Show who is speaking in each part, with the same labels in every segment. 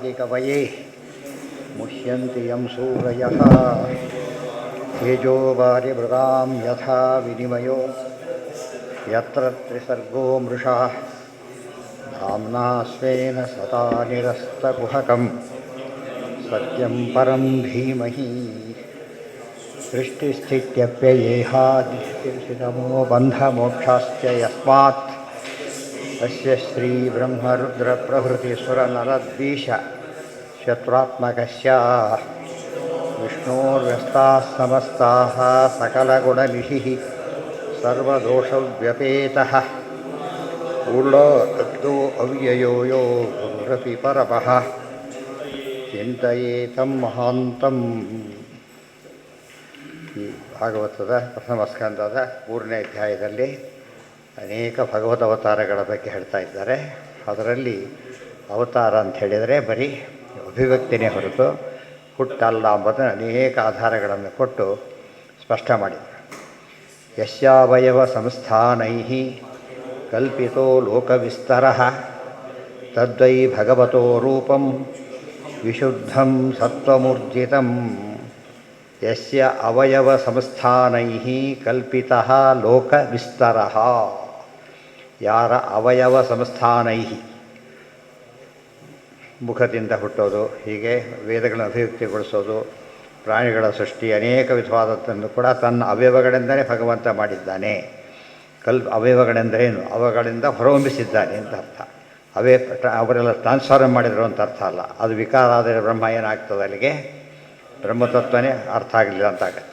Speaker 1: वादिकवये मुह्यन्ति यं सूरयः तेजो वारिमृगां यथा विनिमयो यत्र त्रिसर्गो मृषा धाम्ना स्वेन सदा निरस्तकुहकं सत्यं परं धीमहि सृष्टिस्थित्यप्ययेहादिर्षितमो बन्धमोक्षाश्च यस्मात् अस्य श्रीब्रह्मरुद्रप्रभृतिसुरनरद्वीष शत्रुत्मकस्य विष्णोर्व्यस्ताः समस्ताः सकलगुणनिधिः सर्वदोषव्यपेतः पूर्णो अव्ययो यो गुरुरपि परमः चिन्तयेतं महान्तम्. ಈ ಭಾಗವತದ ಪ್ರಥಮ ಸ್ಕಂದದ 3ನೇ ಅಧ್ಯಾಯದಲ್ಲಿ ಅನೇಕ ಭಗವತ್ ಅವತಾರಗಳ ಬಗ್ಗೆ ಹೇಳ್ತಾ ಇದ್ದಾರೆ. ಅದರಲ್ಲಿ ಅವತಾರ ಅಂತ ಹೇಳಿದರೆ ಬರೀ ಅಭಿವ್ಯಕ್ತಿನೇ ಹೊರತು ಹುಟ್ಟಲ್ಲ ಎಂಬುದನ್ನು ಅನೇಕ ಆಧಾರಗಳನ್ನು ಕೊಟ್ಟು ಸ್ಪಷ್ಟ ಮಾಡಿದರು. ಯಸ್ಯಾವಯವ ಸಂಸ್ಥಾನೈ ಕಲ್ಪಿತೋ ಲೋಕವಿಸ್ತರಃ ತದ್ವೈ ಭಗವತೋ ರೂಪಂ ವಿಶುದ್ಧಂ ಸತ್ವಮೂರ್ಜಿತಂ. ಯಸ್ಯ ಅವಯವ ಸಂಸ್ಥಾನೈ ಕಲ್ಪಿತಃ ಲೋಕವಿಸ್ತರಃ, ಯಾರ ಅವಯವ ಸಂಸ್ಥಾನೈ, ಮುಖದಿಂದ ಹುಟ್ಟೋದು, ಹೀಗೆ ವೇದಗಳನ್ನು ಅಭಿವ್ಯಕ್ತಿಗೊಳಿಸೋದು, ಪ್ರಾಣಿಗಳ ಸೃಷ್ಟಿ, ಅನೇಕ ವಿಧವಾದದ್ದನ್ನು ಕೂಡ ತನ್ನ ಅವಯವಗಳೆಂದಲೇ ಭಗವಂತ ಮಾಡಿದ್ದಾನೆ. ಅವಯವಗಳೆಂದರೇನು? ಅವುಗಳಿಂದ ಹೊರಹೊಮ್ಮಿಸಿದ್ದಾನೆ ಅಂತ ಅರ್ಥ. ಅವರೆಲ್ಲ ಟ್ರಾನ್ಸ್ಫಾರ್ಮ್ ಮಾಡಿದರು ಅಂತ ಅರ್ಥ ಅಲ್ಲ. ಅದು ವಿಕಾರ ಆದರೆ ಬ್ರಹ್ಮ ಏನಾಗ್ತದೆ, ಅಲ್ಲಿಗೆ ಬ್ರಹ್ಮತತ್ವನೇ ಅರ್ಥ ಆಗಲಿಲ್ಲ ಅಂತಾಗತ್ತೆ.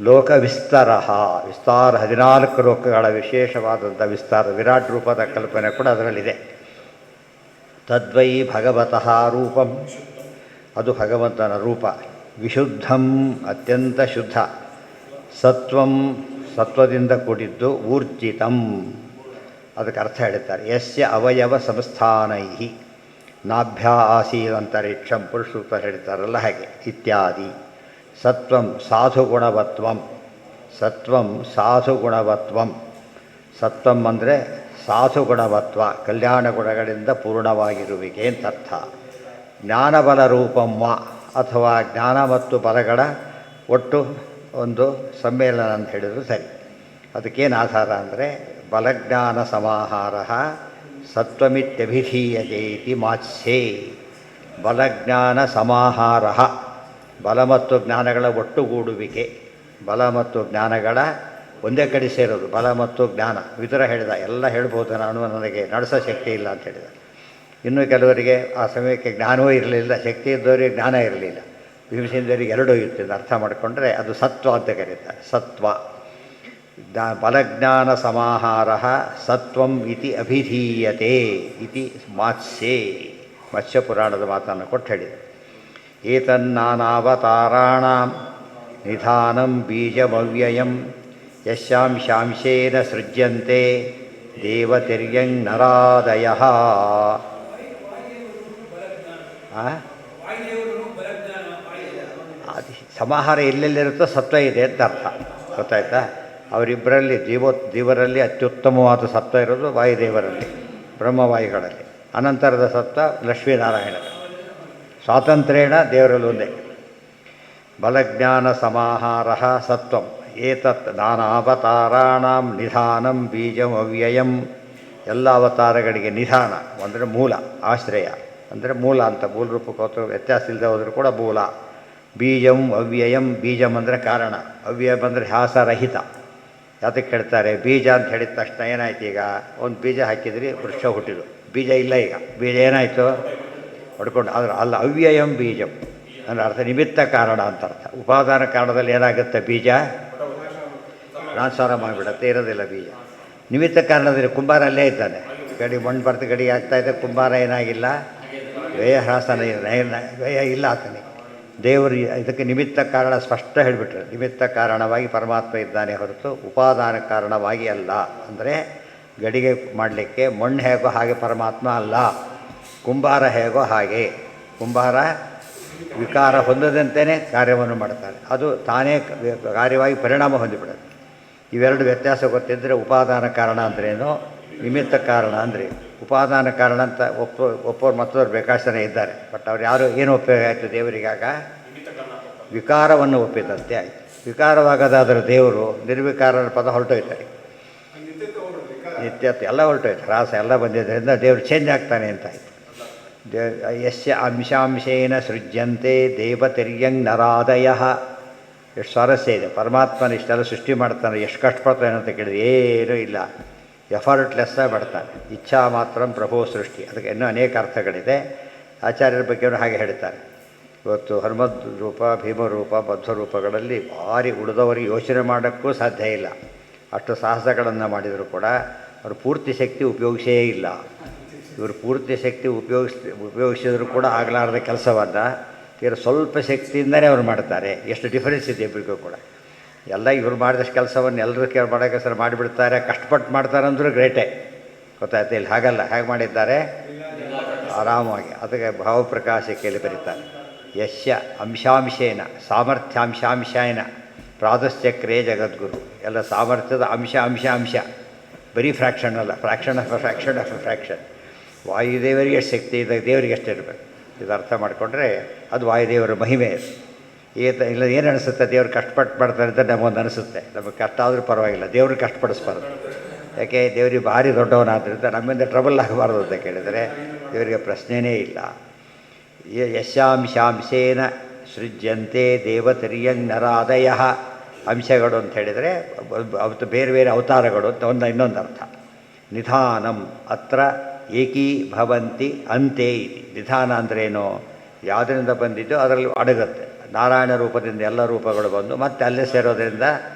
Speaker 1: ಲೋಕ ವಿಸ್ತಾರ, 14 ಲೋಕಗಳ ವಿಶೇಷವಾದಂಥ ವಿಸ್ತಾರ, ವಿರಾಟ್ ರೂಪದ ಕಲ್ಪನೆ ಕೂಡ ಅದರಲ್ಲಿದೆ. ತದ್ವೈ ಭಗವತಃ ರೂಪಂ, ಅದು ಭಗವಂತನ ರೂಪ. ವಿಶುದ್ಧಂ, ಅತ್ಯಂತ ಶುದ್ಧ. ಸತ್ವಂ, ಸತ್ವದಿಂದ ಕೂಡಿದ್ದು. ಊರ್ಜಿತಂ, ಅದಕ್ಕೆ ಅರ್ಥ ಹೇಳುತ್ತಾರೆ. ಯಸ್ಯ ಅವಯವ ಸಂಸ್ಥಾನೈ, ನಾಭ್ಯ ಆಸೀದಂತರಿಕ್ಷಂ, ಪುರುಷೂಕ್ತ ಹೇಳ್ತಾರಲ್ಲ ಹಾಗೆ, ಇತ್ಯಾದಿ. ಸತ್ವಂ ಸಾಧುಗುಣವತ್ವಂ, ಸತ್ವಂ ಸಾಧುಗುಣವತ್ವಂ. ಸತ್ವಂ ಅಂದರೆ ಸಾಧುಗುಣವತ್ವ, ಕಲ್ಯಾಣ ಗುಣಗಳಿಂದ ಪೂರ್ಣವಾಗಿರುವಿಕೆ ಅಂತ ಅರ್ಥ. ಜ್ಞಾನಬಲ ರೂಪಂ ವ, ಅಥವಾ ಜ್ಞಾನ ಮತ್ತು ಬಲಗಳ ಒಟ್ಟು ಒಂದು ಸಮ್ಮೇಳನ ಅಂತ ಹೇಳಿದ್ರು ಸರಿ. ಅದಕ್ಕೇನು ಆಧಾರ ಅಂದರೆ ಬಲಜ್ಞಾನ ಸಮಾಹಾರ ಸತ್ವಮಿತ್ಯಭಿಧೀಯತೆ ಇತಿ ಮಾತ್ಸ್ಯೆ. ಬಲಜ್ಞಾನ ಸಮಾಹಾರ, ಬಲ ಮತ್ತು ಜ್ಞಾನಗಳ ಒಟ್ಟುಗೂಡುವಿಕೆ. ಬಲ ಮತ್ತು ಜ್ಞಾನಗಳ ಒಂದೇ ಕಡೆ ಸೇರೋದು ಬಲ ಮತ್ತು ಜ್ಞಾನ. ವಿದುರ ಹೇಳಿದ, ಎಲ್ಲ ಹೇಳ್ಬೋದು ನಾನು, ನನಗೆ ನಡೆಸೋ ಶಕ್ತಿ ಇಲ್ಲ ಅಂತ ಹೇಳಿದ. ಇನ್ನು ಕೆಲವರಿಗೆ ಆ ಸಮಯಕ್ಕೆ ಜ್ಞಾನವೂ ಇರಲಿಲ್ಲ, ಶಕ್ತಿ ಇದ್ದವರಿಗೆ ಜ್ಞಾನ ಇರಲಿಲ್ಲ. ಭೀಮಸೇನರಿಗೆ ಎರಡೂ ಇರ್ತಿದ್ದು. ಅರ್ಥ ಮಾಡಿಕೊಂಡ್ರೆ ಅದು ಸತ್ವ ಅಂತ ಕರೀತಾರೆ. ಸತ್ವ ಬಲಜ್ಞಾನ ಸಮಾಹಾರ ಸತ್ವಂ ಇತಿ ಅಭಿಧೀಯತೆ ಇತಿ ಮಾತ್ಸ್ಯೆ. ಮತ್ಸ್ಯ ಪುರಾಣದ ಮಾತನ್ನು ಕೊಟ್ಟು ಹೇಳಿದೆ. ಏತನ್ನಾನಾವತಾರಾಣಾಂ ನಿಧಾನಂ ಬೀಜಮವ್ಯಯಂ ಯಶಾಂಶಾಂಶೇನ ಸೃಜ್ಯಂತೆ ದೇವತಿರ್ಯಂ ನರಾದಯಃ. ಸಮಾಹಾರ ಎಲ್ಲೆಲ್ಲಿರುತ್ತೋ ಸತ್ವ ಇದೆ ಅಂತ ಅರ್ಥ. ಗೊತ್ತಾಯ್ತಾ? ಅವರಿಬ್ಬರಲ್ಲಿ ಜೀವರಲ್ಲಿ ಅತ್ಯುತ್ತಮವಾದ ಸತ್ವ ಇರೋದು ವಾಯುದೇವರಲ್ಲಿ, ಬ್ರಹ್ಮವಾಯುಗಳಲ್ಲಿ. ಅನಂತರದ ಸತ್ವ ಲಕ್ಷ್ಮೀನಾರಾಯಣ. ಸ್ವಾತಂತ್ರ್ಯೇಣ ದೇವರಲ್ಲಿ ಒಂದೇ. ಬಲಜ್ಞಾನ ಸಮಾಹಾರ ಸತ್ವಂ. ಏತತ್ ನಾನಾವತಾರಾಣಾಂ ನಿಧಾನಂ ಬೀಜಂ ಅವ್ಯಯಂ. ಎಲ್ಲ ಅವತಾರಗಳಿಗೆ ನಿಧಾನ ಅಂದರೆ ಮೂಲ, ಆಶ್ರಯ ಅಂದರೆ ಮೂಲ ಅಂತ. ಮೂಲ ರೂಪಕ್ಕೆ ಹೋದ್ರು ವ್ಯತ್ಯಾಸ ಇಲ್ಲದೆ ಹೋದರೂ ಕೂಡ ಮೂಲ. ಬೀಜಂ ಅವ್ಯಯಂ, ಬೀಜಂ ಅಂದರೆ ಕಾರಣ, ಅವ್ಯಯಂ ಅಂದರೆ ಹ್ಯಾಸರಹಿತ. ಅದಕ್ಕೆ ಹೇಳ್ತಾರೆ ಬೀಜ ಅಂತ ಹೇಳಿದ ತಕ್ಷಣ ಏನಾಯ್ತು? ಈಗ ಒಂದು ಬೀಜ ಹಾಕಿದ್ರಿ, ವೃಕ್ಷ ಹುಟ್ಟಿದು. ಬೀಜ ಇಲ್ಲ, ಈಗ ಬೀಜ ಏನಾಯಿತು? ಹೊಡ್ಕೊಂಡು. ಆದರೆ ಅಲ್ಲ, ಅವ್ಯಯಂ ಬೀಜಂ ಅಂದರೆ ಅರ್ಥ ನಿಮಿತ್ತ ಕಾರಣ ಅಂತ ಅರ್ಥ. ಉಪಾದಾನ ಕಾರಣದಲ್ಲಿ ಏನಾಗುತ್ತೆ? ಬೀಜ ಟ್ರಾನ್ಸ್ಫಾರ್ಮ್ ಮಾಡಿಬಿಡುತ್ತೆ, ಇರೋದಿಲ್ಲ ಬೀಜ. ನಿಮಿತ್ತ ಕಾರಣದಲ್ಲಿ ಕುಂಬಾರ ಅಲ್ಲೇ ಇದ್ದಾನೆ. ಗಡಿ ಮಣ್ಣು ಬರ್ತು, ಗಡಿ ಆಗ್ತಾಯಿದೆ. ಕುಂಬಾರ ಏನಾಗಿಲ್ಲ, ವ್ಯಯ ಹ್ರಾಸನ, ವ್ಯಯ ಇಲ್ಲ ಆತನಿಗೆ. ದೇವರು ಇದಕ್ಕೆ ನಿಮಿತ್ತ ಕಾರಣ ಸ್ಪಷ್ಟ ಹೇಳಿಬಿಟ್ರೆ. ನಿಮಿತ್ತ ಕಾರಣವಾಗಿ ಪರಮಾತ್ಮ ಇದ್ದಾನೆ ಹೊರತು ಉಪಾದಾನ ಕಾರಣವಾಗಿ ಅಲ್ಲ. ಅಂದರೆ ಗಡಿಗೆ ಮಾಡಲಿಕ್ಕೆ ಮಣ್ಣು ಹೇಗೋ ಹಾಗೆ ಪರಮಾತ್ಮ ಅಲ್ಲ, ಕುಂಬಾರ ಹೇಗೋ ಹಾಗೆ. ಕುಂಬಾರ ವಿಕಾರ ಹೊಂದದಂತೆಯೇ ಕಾರ್ಯವನ್ನು ಮಾಡ್ತಾನೆ, ಅದು ತಾನೇ ಕಾರ್ಯವಾಗಿ ಪರಿಣಾಮ ಹೊಂದಿಬಿಡುತ್ತೆ. ಇವೆರಡು ವ್ಯತ್ಯಾಸ ಗೊತ್ತಿದ್ದರೆ ಉಪಾದಾನ ಕಾರಣ ಅಂದ್ರೇನು, ನಿಮಿತ್ತ ಕಾರಣ ಅಂದ್ರೇನು. ಉಪಾದಾನ ಕಾರಣ ಅಂತ ಒಪ್ಪೋರು ಮತ್ತೊಬ್ಬರು ಬೇಕಾಷ್ಟು ಜನ ಇದ್ದಾರೆ. ಬಟ್ ಅವ್ರು ಯಾರು ಏನು ಉಪಯೋಗ ಆಯಿತು ದೇವರಿಗಾಗ? ವಿಕಾರವನ್ನು ಒಪ್ಪಿದಂತೆ ಆಯಿತು. ವಿಕಾರವಾಗದಾದರೆ ದೇವರು ನಿರ್ವಿಕಾರನ ಪದ ಹೊರಟೋಯ್ತಾರೆ, ನಿತ್ಯತ್ವ ಎಲ್ಲ ಹೊರಟೋಯ್ತು, ರಾಸ ಎಲ್ಲ ಬಂದಿದ್ದರಿಂದ ದೇವರು ಚೇಂಜ್ ಆಗ್ತಾನೆ ಅಂತ ಆಯಿತು. ಯಸ್ಯ ಅಂಶಾಂಶೇನ ಸೃಜ್ಯಂತೆ ದೇವತಿರ್ಯಂಗ್ ನರಾದಯ. ಎಷ್ಟು ಸ್ವಾರಸ್ಯ ಇದೆ. ಪರಮಾತ್ಮನ ಇಷ್ಟೆಲ್ಲ ಸೃಷ್ಟಿ ಮಾಡ್ತಾನೆ, ಎಷ್ಟು ಕಷ್ಟಪಡ್ತಾನೆ ಅಂತ ಕೇಳಿದ್ರೆ ಏನೂ ಇಲ್ಲ, ಎಫರ್ಟ್ಲೆಸ್ಸಾಗಿ ಮಾಡ್ತಾನೆ. ಇಚ್ಛಾ ಮಾತ್ರ ಪ್ರಭೋ ಸೃಷ್ಟಿ. ಅದಕ್ಕೆ ಇನ್ನೂ ಅನೇಕ ಅರ್ಥಗಳಿದೆ. ಆಚಾರ್ಯರ ಬಗ್ಗೆ ಹಾಗೆ ಹೇಳ್ತಾರೆ. ಇವತ್ತು ಹನುಮದ್ ರೂಪ, ಭೀಮರೂಪ, ಬದ್ಧರೂಪಗಳಲ್ಲಿ ಭಾರಿ ಉಳಿದವರಿಗೆ ಯೋಚನೆ ಮಾಡೋಕ್ಕೂ ಸಾಧ್ಯ ಇಲ್ಲ. ಅಷ್ಟು ಸಾಹಸಗಳನ್ನು ಮಾಡಿದರೂ ಕೂಡ ಅವರು ಪೂರ್ತಿ ಶಕ್ತಿ ಉಪಯೋಗಿಸೇ ಇಲ್ಲ. ಇವರು ಪೂರ್ತಿ ಶಕ್ತಿ ಉಪಯೋಗಿಸಿದರೂ ಕೂಡ ಆಗಲಾರದ ಕೆಲಸವನ್ನು ತೀರ ಸ್ವಲ್ಪ ಶಕ್ತಿಯಿಂದಲೇ ಅವ್ರು ಮಾಡ್ತಾರೆ. ಎಷ್ಟು ಡಿಫರೆನ್ಸ್ ಇದೆ ಇಬ್ಬರಿಗೂ ಕೂಡ. ಎಲ್ಲ ಇವ್ರು ಮಾಡಿದಷ್ಟು ಕೆಲಸವನ್ನು ಎಲ್ಲರೂ ಮಾಡೋಕ್ಕೆ ಸರ್ ಮಾಡಿಬಿಡ್ತಾರೆ, ಕಷ್ಟಪಟ್ಟು ಮಾಡ್ತಾರೆ ಅಂದರೂ ಗ್ರೇಟೇ. ಗೊತ್ತಾಯ್ತು? ಇಲ್ಲಿ ಹಾಗಲ್ಲ, ಹೇಗೆ ಮಾಡಿದ್ದಾರೆ ಆರಾಮಾಗಿ. ಅದಕ್ಕೆ ಭಾವಪ್ರಕಾಶಕ್ಕೆಯಲ್ಲಿ ಬರೀತಾರೆ. ಯಶ್ಯ ಅಂಶಾಂಶೇನ ಸಾಮರ್ಥ್ಯಾಂಶಾಂಶೇನ ಪ್ರಾದಶ್ಚಕ್ರೇ ಜಗದ್ಗುರು. ಎಲ್ಲ ಸಾಮರ್ಥ್ಯದ ಅಂಶ, ಬರೀ ಫ್ರ್ಯಾಕ್ಷನ್ ಅಲ್ಲ, ಫ್ರ್ಯಾಕ್ಷನ್ ಆಫ್ ಫ್ರ್ಯಾಕ್ಷನ್. ವಾಯುದೇವರಿಗೆ ಎಷ್ಟು ಶಕ್ತಿ ಇದೆ, ದೇವರಿಗೆ ಎಷ್ಟು ಇರಬೇಕು. ಇದು ಅರ್ಥ ಮಾಡಿಕೊಂಡ್ರೆ ಅದು ವಾಯುದೇವರ ಮಹಿಮೆ. ಇಲ್ಲ ಏನು ಅನಿಸುತ್ತೆ, ದೇವ್ರು ಕಷ್ಟಪಟ್ಟು ಮಾಡ್ತಾರೆ ಅಂತ ನಮಗೊಂದು ಅನಿಸುತ್ತೆ. ನಮಗೆ ಕಷ್ಟ ಆದರೂ ಪರವಾಗಿಲ್ಲ, ದೇವ್ರಿಗೆ ಕಷ್ಟಪಡಿಸ್ಬಾರ್ದು. ಯಾಕೆ? ದೇವರಿಗೆ ಭಾರಿ ದೊಡ್ಡವನಾದ್ದರಿಂದ ನಮ್ಮಿಂದ ಟ್ರಬಲ್ ಆಗಬಾರ್ದು ಅಂತ ಕೇಳಿದರೆ ದೇವರಿಗೆ ಪ್ರಶ್ನೆಯೇ ಇಲ್ಲ. ಯಶಾಂಶಾಂಶೇನ ಸೃಜ್ಯಂತೆ ದೇವತಿರ್ಯಂಗ್ ನರಾದಯ. ಅಂಶಗಳು ಅಂತ ಹೇಳಿದರೆ ಅವತ್ತು ಬೇರೆ ಬೇರೆ ಅವತಾರಗಳು ಅಂತ ಇನ್ನೊಂದು ಅರ್ಥ. ನಿಧಾನಂ ಅತ್ರ ಏಕೀಭವಂತಿ ಅಂತೆ ಇತಿ. ನಿಧಾನ ಅಂದ್ರೇನು? ಯಾವುದರಿಂದ ಬಂದಿದ್ದು ಅದರಲ್ಲಿ ಅಡಗುತ್ತೆ. ನಾರಾಯಣ ರೂಪದಿಂದ ಎಲ್ಲ ರೂಪಗಳು ಬಂದು ಮತ್ತೆ ಅಲ್ಲೇ ಸೇರೋದ್ರಿಂದ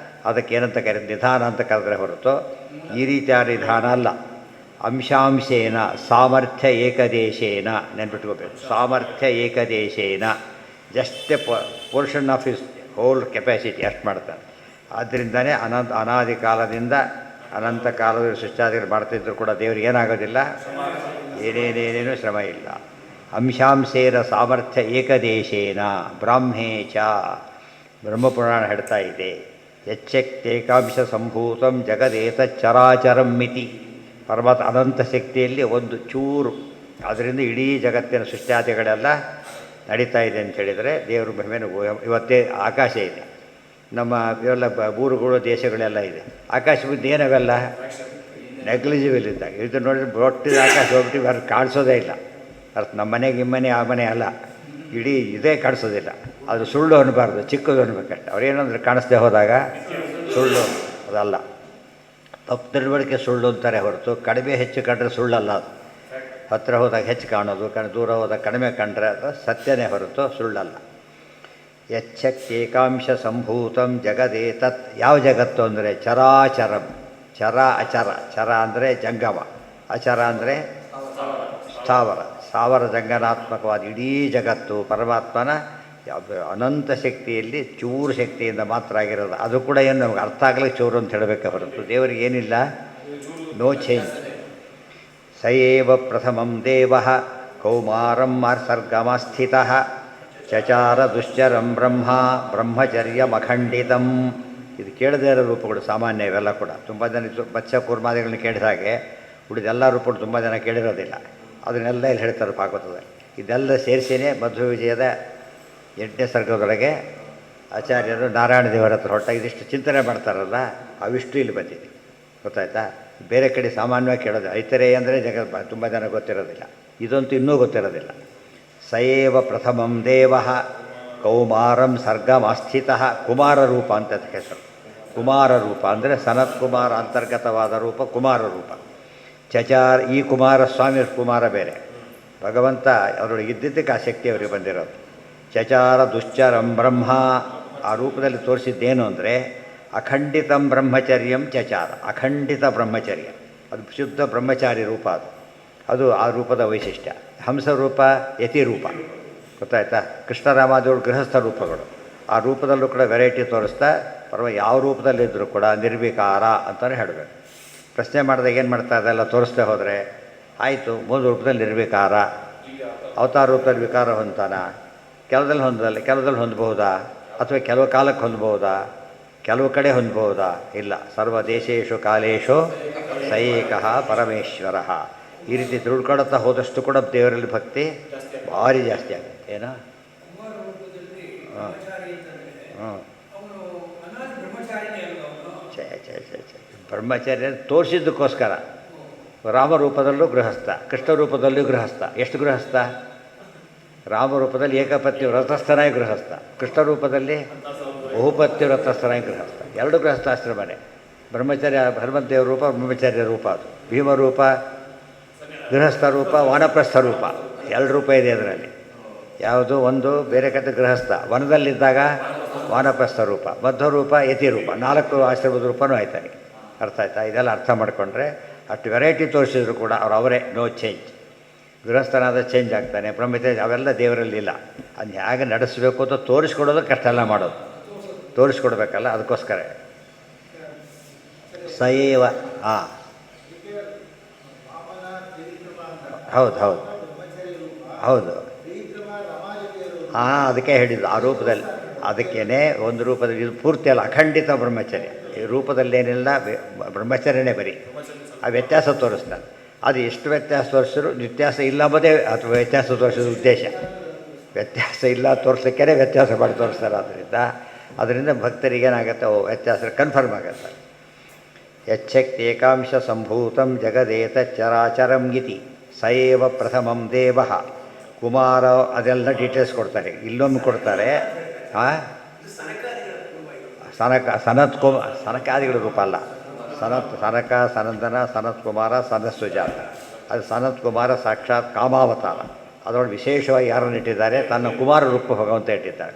Speaker 1: ಅದಕ್ಕೆ ಏನಂತ ಕರೀತಾರೆ? ನಿಧಾನ ಅಂತ ಕರೆದ್ರೆ ಹೊರತು ಈ ರೀತಿಯ ನಿಧಾನ ಅಲ್ಲ. ಅಂಶಾಂಶೇನ ಸಾಮರ್ಥ್ಯ ಏಕದೇಶೇನ. ನೆನ್ಪಿಟ್ಕೋಬೇಕು, ಸಾಮರ್ಥ್ಯ ಏಕದೇಶೇನ. Just portion of his whole capacity ಅಷ್ಟು ಮಾಡ್ತಾರೆ. ಆದ್ದರಿಂದನೇ ಅನಾದಿ ಕಾಲದಿಂದ ಅನಂತ ಕಾಲದ ಸೃಷ್ಟಾದಿಗಳು ಮಾಡ್ತಿದ್ರು ಕೂಡ ದೇವರಿಗೆ ಏನಾಗೋದಿಲ್ಲ, ಏನೇನೇನೇನೂ ಶ್ರಮ ಇಲ್ಲ. ಅಂಶಾಂಶೇನ ಸಾಮರ್ಥ್ಯ ಏಕದೇಶೇನ ಬ್ರಾಹ್ಮೇ ಚ. ಬ್ರಹ್ಮಪುರಾಣ ಹೇಳ್ತಾ ಇದೆ. ಯಚ್ಚೇಕಾಂಶ ಸಂಭೂತಂ ಜಗದೇತ ಚರಾಚರಂ ಮಿತಿ. ಪರಮಾತ್ಮ ಅನಂತ ಶಕ್ತಿಯಲ್ಲಿ ಒಂದು ಚೂರು, ಅದರಿಂದ ಇಡೀ ಜಗತ್ತಿನ ಸೃಷ್ಟ್ಯಾದಿಗಳೆಲ್ಲ ನಡೀತಾ ಇದೆ ಅಂತ ಹೇಳಿದರೆ ದೇವರು ಮಹಿಮೆನು. ಇವತ್ತೇ ಆಕಾಶ ಇದೆ, ನಮ್ಮ ಇವೆಲ್ಲ ಊರುಗಳು ದೇಶಗಳೆಲ್ಲ ಇದೆ. ಆಕಾಶ ಬಿದ್ದು ಏನವೆಲ್ಲ ನೆಗ್ಲಿಜಿಬಲ್ ಇದ್ದಾಗ ಇದು ನೋಡಿದ್ರೆ ಒಟ್ಟಿದ ಆಕಾಶ ಹೋಗ್ಬಿಟ್ಟು ಅವ್ರು ಕಾಣಿಸೋದೇ ಇಲ್ಲ. ಅರ್ಥ ನಮ್ಮ ಮನೆಗೆ ಇಮ್ಮನೆ ಆ ಮನೆ ಅಲ್ಲ, ಇಡೀ ಇದೇ ಕಾಣಿಸೋದಿಲ್ಲ. ಅದು ಸುಳ್ಳು ಅನ್ನಬಾರ್ದು, ಚಿಕ್ಕದು ಅನ್ಬೇಕಷ್ಟೆ. ಅವ್ರೇನಂದ್ರೆ ಕಾಣಿಸ್ದೆ ಹೋದಾಗ ಸುಳ್ಳು ಅದಲ್ಲ. ತಪ್ಪು ತಿಳುವಳಿಕೆ ಸುಳ್ಳು ಅಂತಾರೆ ಹೊರತು ಕಡಿಮೆ ಹೆಚ್ಚು ಕಂಡ್ರೆ ಸುಳ್ಳಲ್ಲ. ಅದು ಹತ್ತಿರ ಹೋದಾಗ ಹೆಚ್ಚು ಕಾಣೋದು, ದೂರ ಹೋದಾಗ ಕಡಿಮೆ ಕಂಡ್ರೆ ಅದು ಸತ್ಯನೇ ಹೊರತು ಸುಳ್ಳಲ್ಲ. ಯಚ್ಚೇಕಾಂಶ ಸಂಭೂತಂ ಜಗದೇತತ್. ಯಾವ ಜಗತ್ತು ಅಂದರೆ ಚರಾಚರಂ. ಚರ ಅಚರ. ಚರ ಅಂದರೆ ಜಂಗಮ, ಅಚರ ಅಂದರೆ ಸ್ಥಾವರ. ಸ್ಥಾವರ ಜಂಗನಾತ್ಮಕವಾದ ಇಡೀ ಜಗತ್ತು ಪರಮಾತ್ಮನ ಅನಂತ ಶಕ್ತಿಯಲ್ಲಿ ಚೂರು ಶಕ್ತಿಯಿಂದ ಮಾತ್ರ ಆಗಿರೋದು. ಅದು ಕೂಡ ಏನು ನಮ್ಗೆ ಅರ್ಥ ಆಗಲಿಕ್ಕೆ ಚೂರು ಅಂತ ಹೇಳಬೇಕೆ ಹೊರತು ದೇವರಿಗೆ ಏನಿಲ್ಲ, ನೋ ಚೇಂಜ್. ಸಯೇವ ಪ್ರಥಮಂ ದೇವ ಕೌಮಾರಂ ಸರ್ಗಮಸ್ಥಿತಃ ಚಚಾರ ದುಶ್ಚರಂ ಬ್ರಹ್ಮ ಬ್ರಹ್ಮಚರ್ಯಮಖಂಡಿತಂ. ಇದು ಕೇಳದೇ ಇರೋ ರೂಪಗಳು ಸಾಮಾನ್ಯ. ಇವೆಲ್ಲ ಕೂಡ ತುಂಬ ಜನ ಮತ್ಸ್ಯ ಕೂರ್ಮಾದಿಗಳನ್ನ ಕೇಳಿದ ಹಾಗೆ ಉಳಿದೆಲ್ಲ ರೂಪಗಳು ತುಂಬ ಜನ ಕೇಳಿರೋದಿಲ್ಲ. ಅದನ್ನೆಲ್ಲ ಇಲ್ಲಿ ಹೇಳ್ತಾರೆ ಭಾಗವತದಲ್ಲಿ. ಇದೆಲ್ಲ ಸೇರಿಸಿಯೇ ಮಧ್ವ ವಿಜಯದ 8ನೇ ಸರ್ಗದೊಳಗೆ ಆಚಾರ್ಯರು ನಾರಾಯಣ ದೇವರ ಹತ್ರ ಹೊರಟ ಇದಿಷ್ಟು ಚಿಂತನೆ ಮಾಡ್ತಾರಲ್ಲ, ಅವಿಷ್ಟು ಇಲ್ಲಿ ಬಂದಿದೆ. ಗೊತ್ತಾಯ್ತಾ? ಬೇರೆ ಕಡೆ ಸಾಮಾನ್ಯವಾಗಿ ಕೇಳೋದು ಐತರೇಯ ಅಂದರೆ ತುಂಬ ಜನ ಗೊತ್ತಿರೋದಿಲ್ಲ. ಇದಂತೂ ಇನ್ನೂ ಗೊತ್ತಿರೋದಿಲ್ಲ. ಸಯೇವ ಪ್ರಥಮಂ ದೇವ ಕೌಮಾರಂ ಸರ್ಗಮಸ್ಥಿತಃ. ಕುಮಾರ ರೂಪ ಅಂತ ಹೆಸರು. ಕುಮಾರ ರೂಪ ಅಂದರೆ ಸನತ್ ಕುಮಾರ ಅಂತರ್ಗತವಾದ ರೂಪ ಕುಮಾರ ರೂಪ. ಚಚಾರ್, ಈ ಕುಮಾರಸ್ವಾಮಿ ಕುಮಾರ ಬೇರೆ, ಭಗವಂತ ಅವರೊಳಗೆ ಇದ್ದಿದ್ದಕ್ಕೆ ಆ ಶಕ್ತಿ ಅವರಿಗೆ ಬಂದಿರೋದು. ಚಚಾರ ದುಶ್ಚರಂ ಬ್ರಹ್ಮ. ಆ ರೂಪದಲ್ಲಿ ತೋರಿಸಿದ್ದೇನು ಅಂದರೆ ಅಖಂಡಿತಂ ಬ್ರಹ್ಮಚರ್ಯಂ ಚಚಾರ. ಅಖಂಡಿತ ಬ್ರಹ್ಮಚರ್ಯ, ಅದು ಶುದ್ಧ ಬ್ರಹ್ಮಚಾರಿ ರೂಪ. ಅದು ಆ ರೂಪದ ವೈಶಿಷ್ಟ್ಯ. ಹಂಸರೂಪ, ಯತಿರೂಪ. ಗೊತ್ತಾಯ್ತಾ? ಕೃಷ್ಣರಾಮಾದಿಗಳು ಗೃಹಸ್ಥ ರೂಪಗಳು. ಆ ರೂಪದಲ್ಲೂ ಕೂಡ ವೆರೈಟಿ ತೋರಿಸ್ತಾ ಯಾವ ರೂಪದಲ್ಲಿದ್ದರೂ ಕೂಡ ನಿರ್ವಿಕಾರ ಅಂತಲೇ ಹೇಳಬೇಕು. ಪ್ರಶ್ನೆ ಮಾಡಿದಾಗ ಏನು ಮಾಡ್ತಾ ಅದೆಲ್ಲ ತೋರಿಸ್ತಾ ಹೋದರೆ ಆಯಿತು, ಮೂಲ ರೂಪದಲ್ಲಿ ನಿರ್ವಿಕಾರ, ಅವತಾರ ರೂಪದಲ್ಲಿ ವಿಕಾರ ಹೊಂತಾನ, ಕೆಲದಲ್ಲಿ ಹೊಂದಲ್ಲ, ಕೆಲದಲ್ಲಿ ಹೊಂದಬಹುದಾ, ಅಥವಾ ಕೆಲವು ಕಾಲಕ್ಕೆ ಹೊಂದಬಹುದಾ, ಕೆಲವು ಕಡೆ ಹೊಂದಬಹುದಾ? ಇಲ್ಲ. ಸರ್ವದೇಶೇಶು ಕಾಲೇಶು ಸೈಕಃ ಪರಮೇಶ್ವರ. ಈ ರೀತಿ ತಿಳ್ಕೊಳ್ತಾ ಹೋದಷ್ಟು ಕೂಡ ದೇವರಲ್ಲಿ ಭಕ್ತಿ ಭಾರಿ ಜಾಸ್ತಿ ಆಗುತ್ತೆ. ಏನೋ ಹಾಂ ಹಾಂ ಬ್ರಹ್ಮಚಾರ್ಯ ತೋರಿಸಿದ್ದಕ್ಕೋಸ್ಕರ ರಾಮರೂಪದಲ್ಲೂ ಗೃಹಸ್ಥ, ಕೃಷ್ಣ ರೂಪದಲ್ಲೂ ಗೃಹಸ್ಥ. ಎಷ್ಟು ಗೃಹಸ್ಥ? ರಾಮರೂಪದಲ್ಲಿ ಏಕಪತ್ನಿ ವ್ರತಸ್ಥನಾಗಿ ಗೃಹಸ್ಥ, ಕೃಷ್ಣ ರೂಪದಲ್ಲಿ ಬಹುಪತ್ನಿ ವ್ರತಸ್ಥನಾಗಿ ಗೃಹಸ್ಥ. ಎರಡು ಗೃಹಸ್ಥಾಶ್ರಮನೇ. ಬ್ರಹ್ಮಚರ್ಯ ಹನುಮಂತೇವ ರೂಪ ಬ್ರಹ್ಮಚರ್ಯ ರೂಪ, ಅದು ಭೀಮರೂಪ ಗೃಹಸ್ಥ ರೂಪ, ವಾನಪ್ರಸ್ಥ ರೂಪ, ಎರಡು ರೂಪ ಇದೆ ಅದರಲ್ಲಿ. ಯಾವುದು ಒಂದು ಬೇರೆ ಕತೆ ಗೃಹಸ್ಥ, ವನದಲ್ಲಿದ್ದಾಗ ವಾನಪ್ರಸ್ಥ ರೂಪ, ಮಧ್ವರೂಪ ಯತಿರೂಪ, 4 ಆಶ್ರಮದ ರೂಪನೂ ಆಯ್ತಾನೆ. ಅರ್ಥ ಆಯ್ತಾ? ಇದೆಲ್ಲ ಅರ್ಥ ಮಾಡಿಕೊಂಡ್ರೆ ಅಷ್ಟು ವೆರೈಟಿ ತೋರಿಸಿದ್ರು ಕೂಡ ಅವರೇ ನೋ ಚೇಂಜ್. ಗೃಹಸ್ಥನಾದ ಚೇಂಜ್ ಆಗ್ತಾನೆ, ಬ್ರಹ್ಮಚರ್ಯ ಅವೆಲ್ಲ ದೇವರಲ್ಲಿಲ್ಲ. ಅದನ್ನ ಹೇಗೆ ನಡೆಸಬೇಕು ಅಂತ ತೋರಿಸ್ಕೊಡೋದು ಕಷ್ಟ ಎಲ್ಲ ಮಾಡೋದು, ತೋರಿಸ್ಕೊಡ್ಬೇಕಲ್ಲ, ಅದಕ್ಕೋಸ್ಕರ ಸಯೇವ. ಹಾಂ ಹೌದು ಹೌದು ಹೌದು ಹಾಂ, ಅದಕ್ಕೆ ಹೇಳಿದ್ದು ಆ ರೂಪದಲ್ಲಿ. ಅದಕ್ಕೇ ಒಂದು ರೂಪದಲ್ಲಿ ಇದು ಪೂರ್ತಿ ಅಲ್ಲ, ಅಖಂಡಿತ ಬ್ರಹ್ಮಚರ್ಯ. ಈ ರೂಪದಲ್ಲೇನಿಲ್ಲ, ಬ್ರಹ್ಮಚರ್ಯನೇ ಬರೀ. ಆ ವ್ಯತ್ಯಾಸ ತೋರಿಸ್ತಾನೆ. ಅದು ಎಷ್ಟು ವ್ಯತ್ಯಾಸ ತೋರಿಸಿದ್ರು ವ್ಯತ್ಯಾಸ ಇಲ್ಲ ಎಂಬುದೇ ಅಥವಾ ವ್ಯತ್ಯಾಸ ತೋರಿಸೋದು ಉದ್ದೇಶ. ವ್ಯತ್ಯಾಸ ಇಲ್ಲ ತೋರಿಸೋಕ್ಕೇ ವ್ಯತ್ಯಾಸ ಮಾಡಿ ತೋರಿಸ್ತಾರೆ. ಅದರಿಂದ ಭಕ್ತರಿಗೇನಾಗುತ್ತೆ, ವ್ಯತ್ಯಾಸ ಕನ್ಫರ್ಮ್ ಆಗುತ್ತೆ. ಯಚ್ಛಕ್ತಿ ಏಕಾಂಶ ಸಂಭೂತಂ ಜಗದೇತ ಚರಾಚರಂ ಇತಿ ಸಯೇವ ಪ್ರಥಮಂ ದೇವ ಕುಮಾರ. ಅದೆಲ್ಲ ಡೀಟೇಲ್ಸ್ ಕೊಡ್ತಾರೆ, ಇಲ್ಲೊಮ್ಮೆ ಕೊಡ್ತಾರೆ. ಸನಕಾದಿಗಳ ರೂಪ ಅಲ್ಲ, ಸನಕ, ಸನಂದನ, ಸನತ್ ಕುಮಾರ, ಸನತ್ಸುಜಾತ. ಅದು ಸನತ್ ಕುಮಾರ ಸಾಕ್ಷಾತ್ ಕಾಮಾವತಾರ. ಅದರೊಳಗೆ ವಿಶೇಷವಾಗಿ ಯಾರನ್ನು ಇಟ್ಟಿದ್ದಾರೆ, ತನ್ನ ಕುಮಾರ ರೂಪ ಭಗವಂತ ಇಟ್ಟಿದ್ದಾರೆ.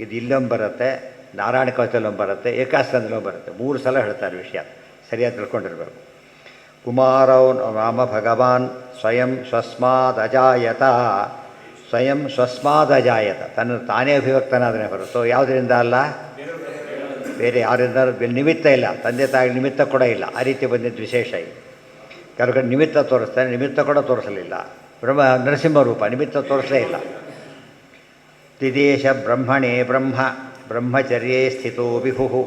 Speaker 1: ಇದು ಇಲ್ಲೊಮ್ಮೆ ಬರುತ್ತೆ, ನಾರಾಯಣ ಕವಚಲ್ಲೊಮ್ಮೆ ಬರುತ್ತೆ, ಏಕಾಸ್ಕಂದಲ್ಲೊಮ್ಮೆ ಬರುತ್ತೆ. 3 ಸಲ ಹೇಳ್ತಾರೆ ವಿಷಯ, ಸರಿಯಾಗಿ ತಿಳ್ಕೊಂಡಿರ್ಬೇಕು. ಕುಮಾರೌ ರಾಮ ಭಗವಾನ್ ಸ್ವಯಂ ಸ್ವಸ್ಮಾದಜಾಯತ. ಸ್ವಯಂ ಸ್ವಸ್ಮಾದಜಾಯತ, ತನ್ನ ತಾನೇ ಅಭಿವ್ಯಕ್ತನಾದರೆ ಹೊರತು ಯಾವುದರಿಂದ ಅಲ್ಲ, ಬೇರೆ ಯಾರಿಂದ ನಿಮಿತ್ತ ಇಲ್ಲ. ತಂದೆ ತಾಯಿ ನಿಮಿತ್ತ ಕೂಡ ಇಲ್ಲ. ಆ ರೀತಿ ಬಂದಿದ್ದು ವಿಶೇಷ. ಇದು ಕೆಲವು ಕಡೆ ನಿಮಿತ್ತ ತೋರಿಸ್ತಾನೆ, ನಿಮಿತ್ತ ಕೂಡ ತೋರಿಸಲಿಲ್ಲ. ನರಸಿಂಹ ರೂಪ ನಿಮಿತ್ತ ತೋರಿಸಲೇ ಇಲ್ಲ. ದಿದೇಶ ಬ್ರಹ್ಮಣೇ ಬ್ರಹ್ಮ ಬ್ರಹ್ಮಚರ್ಯೇ ಸ್ಥಿತೋ ವಿಭು.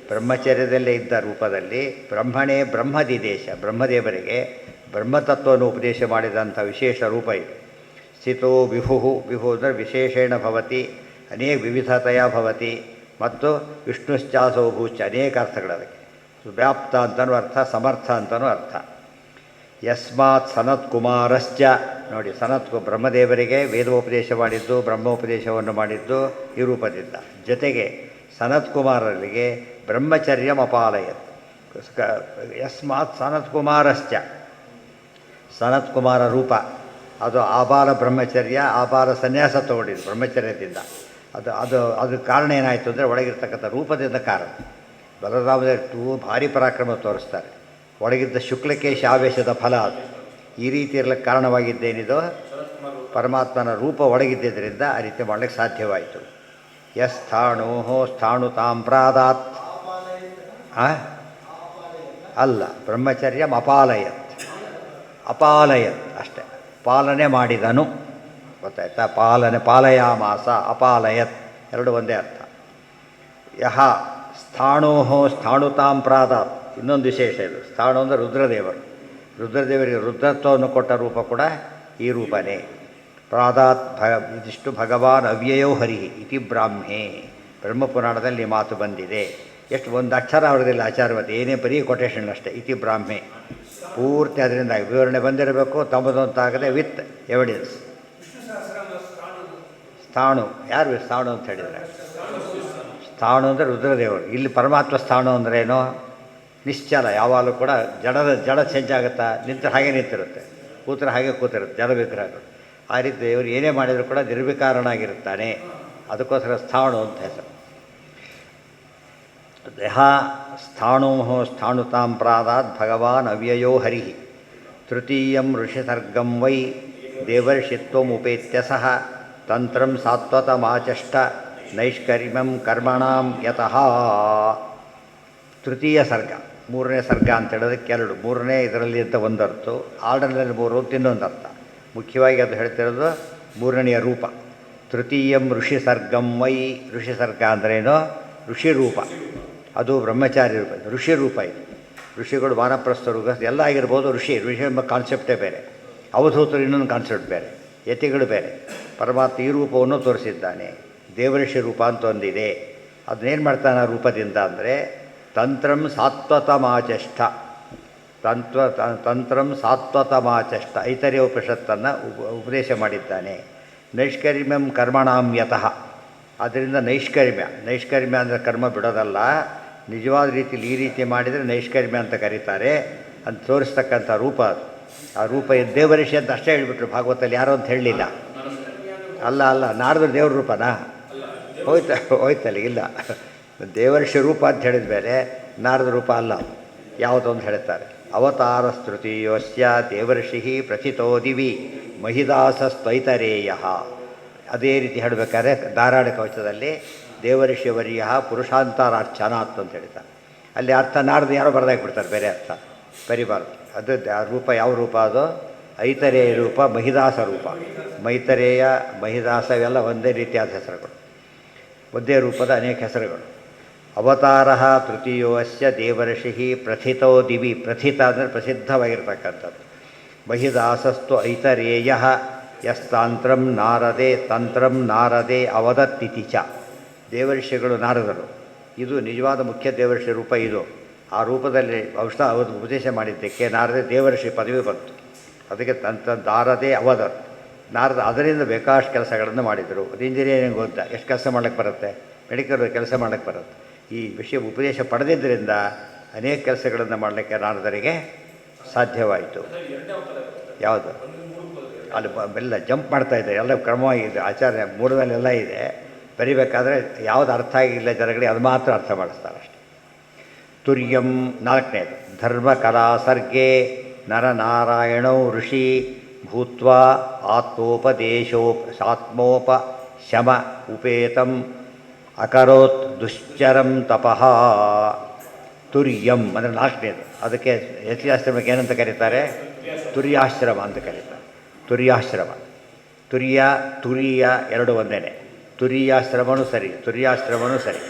Speaker 1: ಬ್ರಹ್ಮಚರ್ಯದಲ್ಲೇ ಇದ್ದ ರೂಪದಲ್ಲಿ ಬ್ರಹ್ಮಣೇ ಬ್ರಹ್ಮ ದಿದೇಶ, ಬ್ರಹ್ಮದೇವರಿಗೆ ಬ್ರಹ್ಮತತ್ವವನ್ನು ಉಪದೇಶ ಮಾಡಿದಂಥ ವಿಶೇಷ ರೂಪ ಇದು. ಸ್ಥಿತೋ ವಿಭು, ವಿಭು ಅಂದರೆ ವಿಶೇಷೇಣ ಭವತಿ, ಅನೇಕ ವಿವಿಧತೆಯ ಭವತಿ. ಮತ್ತು ವಿಷ್ಣುಶ್ಚಾಸೋ ಭೂಶ್ಚ, ಅನೇಕ ಅರ್ಥಗಳದಕ್ಕೆ. ವ್ಯಾಪ್ತ ಅಂತಲೂ ಅರ್ಥ, ಸಮರ್ಥ ಅಂತಲೂ ಅರ್ಥ. ಯಸ್ಮಾತ್ ಸನತ್ಕುಮಾರಶ್ಚ, ನೋಡಿ ಬ್ರಹ್ಮದೇವರಿಗೆ ವೇದೋಪದೇಶ ಮಾಡಿದ್ದು, ಬ್ರಹ್ಮೋಪದೇಶವನ್ನು ಮಾಡಿದ್ದು ಈ ರೂಪದಿಂದ. ಜೊತೆಗೆ ಸನತ್ಕುಮಾರರಿಗೆ ಬ್ರಹ್ಮಚರ್ಯಂ ಅಪಾಲಯತ್. ಯಸ್ಮಾತ್ ಸನತ್ಕುಮಾರಶ್ಚ, ಸನತ್ಕುಮಾರ ರೂಪ ಅದು ಆಬಾಲ ಬ್ರಹ್ಮಚರ್ಯ, ಆಬಾಲ ಸನ್ಯಾಸ ತಗೊಂಡಿದ್ದು ಬ್ರಹ್ಮಚರ್ಯದಿಂದ. ಅದು ಕಾರಣ ಏನಾಯಿತು ಅಂದರೆ ಒಳಗಿರ್ತಕ್ಕಂಥ ರೂಪದಿಂದ ಕಾರಣ. ಬಲರಾಮದೇವರು ಭಾರಿ ಪರಾಕ್ರಮ ತೋರಿಸ್ತಾರೆ. ಒಳಗಿದ್ದ ಶುಕ್ಲಕೇಶ ಆವೇಶದ ಫಲ ಅದು. ಈ ರೀತಿ ಇರಲಿಕ್ಕೆ ಕಾರಣವಾಗಿದ್ದೇನಿದು ಪರಮಾತ್ಮನ ರೂಪ ಒಳಗಿದ್ದರಿಂದ ಆ ರೀತಿ ಮಾಡಲಿಕ್ಕೆ ಸಾಧ್ಯವಾಯಿತು. ಯಸ್ಥಾಣೋ ಸ್ಥಾಣು ತಾಂ ಪ್ರಾದಾತ್. ಅಲ್ಲ, ಬ್ರಹ್ಮಚರ್ಯಂ ಅಪಾಲಯತ್, ಅಪಾಲಯತ್ ಅಷ್ಟೆ, ಪಾಲನೆ ಮಾಡಿದನು. ಗೊತ್ತಾಯ್ತಾ? ಪಾಲಯಾಮಾಸ, ಅಪಾಲಯತ್ ಎರಡು ಒಂದೇ ಅರ್ಥ. ಯಹ ಸ್ಥಾಣೋ ಸ್ಥಾಣುತಾಂ ಪ್ರಾದಾತ್. ಇನ್ನೊಂದು ವಿಶೇಷ ಇದು. ಸ್ಥಾಣು ಅಂದರೆ ರುದ್ರದೇವರು. ರುದ್ರದೇವರಿಗೆ ರುದ್ರತ್ವವನ್ನು ಕೊಟ್ಟ ರೂಪ ಕೂಡ ಈ ರೂಪನೇ. ಪ್ರಾದಾತ್ ಇದಿಷ್ಟು ಭಗವಾನ್ ಅವ್ಯಯೋ ಹರಿ ಇತಿ ಬ್ರಾಹ್ಮೇ. ಬ್ರಹ್ಮಪುರಾಣದಲ್ಲಿ ಮಾತು ಬಂದಿದೆ. ಎಷ್ಟು ಒಂದು ಅಕ್ಷರ ಅವ್ರದಿಲ್ಲ ಆಚಾರ್ಯವತಿ, ಏನೇ ಬರೀ ಕೊಟೇಶನ್ ಅಷ್ಟೇ. ಇತಿ ಬ್ರಾಹ್ಮೆ ಪೂರ್ತಿ ಅದರಿಂದ ವಿವರಣೆ ಬಂದಿರಬೇಕು, ತಮ್ಮದಂತಾಗದೆ ವಿತ್ ಎವಿಡೆನ್ಸ್. ಸ್ಥಾಣು ಯಾರು ಸ್ಥಾಣು ಅಂತ ಹೇಳಿದರೆ? ಸ್ಥಾಣು ಅಂದರೆ ರುದ್ರದೇವರು. ಇಲ್ಲಿ ಪರಮಾತ್ಮ ಸ್ಥಾಣು ಅಂದ್ರೇನು? ನಿಶ್ಚಲ, ಯಾವಾಗಲೂ ಕೂಡ ಜಡ ಚೇಂಜ್ ಆಗುತ್ತಾ? ನಿಂತರೆ ಹಾಗೆ ನಿಂತಿರುತ್ತೆ, ಕೂತರೆ ಹಾಗೆ ಕೂತಿರುತ್ತೆ ಜಡ ವಿಗ್ರಹಗಳು. ಆ ರೀತಿ ದೇವರು ಏನೇ ಮಾಡಿದರೂ ಕೂಡ ನಿರ್ವಿಕಾರನಾಗಿರುತ್ತಾನೆ. ಅದಕ್ಕೋಸ್ಕರ ಸ್ಥಾಣು ಅಂತ ಹೆಸರು. ದೇಹ ಸ್ಥಾಣೋ ಸ್ಥಾಣುತಾಂ ಪ್ರಾದಾತ್ ಭಗವಾನ್ ಅವ್ಯಯೋ ಹರಿ. ತೃತೀಯಂ ಋಷಿಸರ್ಗಂ ವೈ ದೇವರ್ಷಿತ್ವಮುಪೇತ್ಯ ಸಹ ತಂತ್ರಂ ಸಾತ್ವತಮಾಚಷ್ಟ ನೈಷ್ಕರ್ಮ್ಯಂ ಕರ್ಮಣಾಂ ಯತಃ. ತೃತೀಯ ಸರ್ಗ, ಮೂರನೇ ಸರ್ಗ ಅಂತ ಹೇಳೋದಕ್ಕೆ ಎರಡು. ಮೂರನೇ ಇದರಲ್ಲಿ ಅಂತ ಒಂದರ್ಥ, ಆರ್ಡರ್ನಲ್ಲಿ 3 ಅಂತ ಇನ್ನೊಂದು ಅರ್ಥ. ಮುಖ್ಯವಾಗಿ ಅದು ಹೇಳ್ತಿರೋದು ಮೂರನೆಯ ರೂಪ. ತೃತೀಯಂ ಋಷಿಸರ್ಗಂ ವೈ. ಋಷಿಸರ್ಗ ಅಂದ್ರೇನು? ಋಷಿ ರೂಪ. ಅದು ಬ್ರಹ್ಮಚಾರಿ ರೂಪ, ಋಷಿ ರೂಪ ಇದು. ಋಷಿಗಳು ವಾನಪ್ರಸ್ಥರು ಎಲ್ಲ ಆಗಿರ್ಬೋದು. ಋಷಿ ಎಂಬ ಕಾನ್ಸೆಪ್ಟೇ ಬೇರೆ, ಅವಧೂತರು ಇನ್ನೊಂದು ಕಾನ್ಸೆಪ್ಟ್ ಬೇರೆ, ಯತಿಗಳು ಬೇರೆ. ಪರಮಾತ್ಮ ಈ ರೂಪವನ್ನು ತೋರಿಸಿದ್ದಾನೆ. ದೇವಋಷಿ ರೂಪ ಅಂತ ಒಂದಿದೆ. ಅದನ್ನೇನು ಮಾಡ್ತಾನೆ ಆ ರೂಪದಿಂದ ಅಂದರೆ ತಂತ್ರಂ ಸಾತ್ವತಮಾಚಷ್ಠ, ತಂತ್ರಂ ಸಾತ್ವತಮಾಚಷ್ಠ ಐತರ್ಯ ಉಪನಿಷತ್ತನ್ನು ಉಪದೇಶ ಮಾಡಿದ್ದಾನೆ. ನೈಷ್ಕರ್ಮ್ಯಂ ಕರ್ಮಣಾಂ ಯತಃ, ಅದರಿಂದ ನೈಷ್ಕರ್ಮ್ಯ ಅಂದರೆ ಕರ್ಮ ಬಿಡೋದಲ್ಲ, ನಿಜವಾದ ರೀತಿಯಲ್ಲಿ ಈ ರೀತಿ ಮಾಡಿದರೆ ನೈಷ್ಕರ್ಮ್ಯ ಅಂತ ಕರೀತಾರೆ ಅಂತ ತೋರಿಸ್ತಕ್ಕಂಥ ರೂಪ ಅದು. ಆ ರೂಪ ದೇವಋಷಿ ಅಂತ ಅಷ್ಟೇ ಹೇಳಿಬಿಟ್ರು ಭಾಗವತಲ್ಲಿ, ಯಾರೋ ಅಂತ ಹೇಳಲಿಲ್ಲ. ಅಲ್ಲ ನಾರದರು ದೇವ್ರ ರೂಪನಾ? ಹೋಯ್ತಲ್ಲಿ ಇಲ್ಲ, ದೇವಋಷಿ ರೂಪ ಅಂತ ಹೇಳಿದ ಮೇಲೆ ನಾರದ ರೂಪ ಅಲ್ಲ, ಯಾವುದೋ ಅಂತ ಹೇಳ್ತಾರೆ. ಅವತಾರ ಸ್ತೃತಿಯೋಸ್ಯ ದೇವರ್ಷಿ ಪ್ರಥಿತೋ ದಿವಿ ಮಹಿದಾಸಸ್ತೈತರೇಯ. ಅದೇ ರೀತಿ ಹೇಳಬೇಕಾದ್ರೆ ಧಾರಾಳ ಕವಚದಲ್ಲಿ ದೇವರ್ಷಿವರ್ಯ ಪುರುಷಾಂತರಾರ್ಚನಾತ್ ಅಂತ ಹೇಳ್ತಾರೆ. ಅಲ್ಲಿ ಅರ್ಥ ನಾರದು ಯಾರೋ ಬರೆದಾಗಿಬಿಡ್ತಾರೆ, ಬೇರೆ ಅರ್ಥ ಬರಿಬಾರ್ದು. ಅದು ರೂಪ ಯಾವ ರೂಪ? ಅದು ಐತರೇಯ ರೂಪ, ಮಹಿದಾಸ ರೂಪ. ಮೈತರೇಯ ಮಹಿದಾಸ ಇವೆಲ್ಲ ಒಂದೇ ರೀತಿಯಾದ ಹೆಸರುಗಳು, ಒಂದೇ ರೂಪದ ಅನೇಕ ಹೆಸರುಗಳು. ಅವತಾರ ತೃತೀಯೋಸ್ಯ ದೇವರ್ಷಿ ಪ್ರಥಿತೋ ದಿವಿ, ಪ್ರಥಿತ ಅಂದರೆ ಪ್ರಸಿದ್ಧವಾಗಿರ್ತಕ್ಕಂಥದ್ದು. ಮಹಿದಾಸಸ್ತು ಐತರೇಯ ಯಸ್ತಂತ್ರಂ ನಾರದೆ ಅವದತ್ತಿತಿ ಚ. ದೇವರ್ಷಿಗಳು ನಾರದರು, ಇದು ನಿಜವಾದ ಮುಖ್ಯ ದೇವರ್ಷಿ ರೂಪ ಇದು. ಆ ರೂಪದಲ್ಲಿ ಉಪದೇಶ ಮಾಡಿದ್ದಕ್ಕೆ ನಾರದೆ ದೇವರ್ಷಿ ಪದವಿ ಬಂತು. ಅದಕ್ಕೆ ನಾರದೆ ಅವದತ್, ನಾರದ ಅದರಿಂದ ಬೇಕಾಷ್ಟು ಕೆಲಸಗಳನ್ನು ಮಾಡಿದರು. ಅದು ಇಂಜಿನಿಯರಿಂಗ್ ಓದ್ದ ಎಷ್ಟು ಕೆಲಸ ಮಾಡ್ಲಿಕ್ಕೆ ಬರುತ್ತೆ, ಮೆಡಿಕಲ್ ಕೆಲಸ ಮಾಡ್ಲಿಕ್ಕೆ ಬರುತ್ತೆ. ಈ ವಿಷಯ ಉಪದೇಶ ಪಡೆದಿದ್ದರಿಂದ ಅನೇಕ ಕೆಲಸಗಳನ್ನು ಮಾಡಲಿಕ್ಕೆ ನಾರದರಿಗೆ ಸಾಧ್ಯವಾಯಿತು. ಯಾವುದು ಅಲ್ಲಿ ಎಲ್ಲ ಜಂಪ್ ಮಾಡ್ತಾಯಿದ್ದಾರೆ, ಎಲ್ಲ ಕ್ರಮವಾಗಿದೆ. ಆಚಾರ್ಯ ಮೂರದಲ್ಲೆಲ್ಲ ಇದೆ. ಬರಿಬೇಕಾದ್ರೆ ಯಾವುದು ಅರ್ಥ ಆಗಿಲ್ಲ ಜನಗಳಿಗೆ ಅದು ಮಾತ್ರ ಅರ್ಥ ಮಾಡಿಸ್ತಾರೆ ಅಷ್ಟೆ. ತುರ್ಯಂ ನಾಲ್ಕನೇದು ಧರ್ಮಕಲಾ ಸರ್ಗೆ ನರನಾರಾಯಣೌ ಋಷಿ ಭೂತ್ವಾ ಆತ್ಮೋಪಶಮ ಉಪೇತಂ ಅಕರೋತ್ ದುಶ್ಚರಂ ತಪಃ. ತುರ್ಯಂ ಅಂದರೆ ನಾಲ್ಕನೇದು. ಅದಕ್ಕೆ ಯತಿಯಾಶ್ರಮಕ್ಕೆ ಏನಂತ ಕರೀತಾರೆ? ತುರ್ಯಾಶ್ರಮ ಅಂತ ಕರೀತಾರೆ. ತುರ್ಯಾಶ್ರಮ, ತುರಿಯ ಎರಡು ಒಂದೇನೆ. ತುರಿಯಾಶ್ರಮನೂ ಸರಿ, ತುರ್ಯಾಶ್ರಮನೂ ಸರಿ.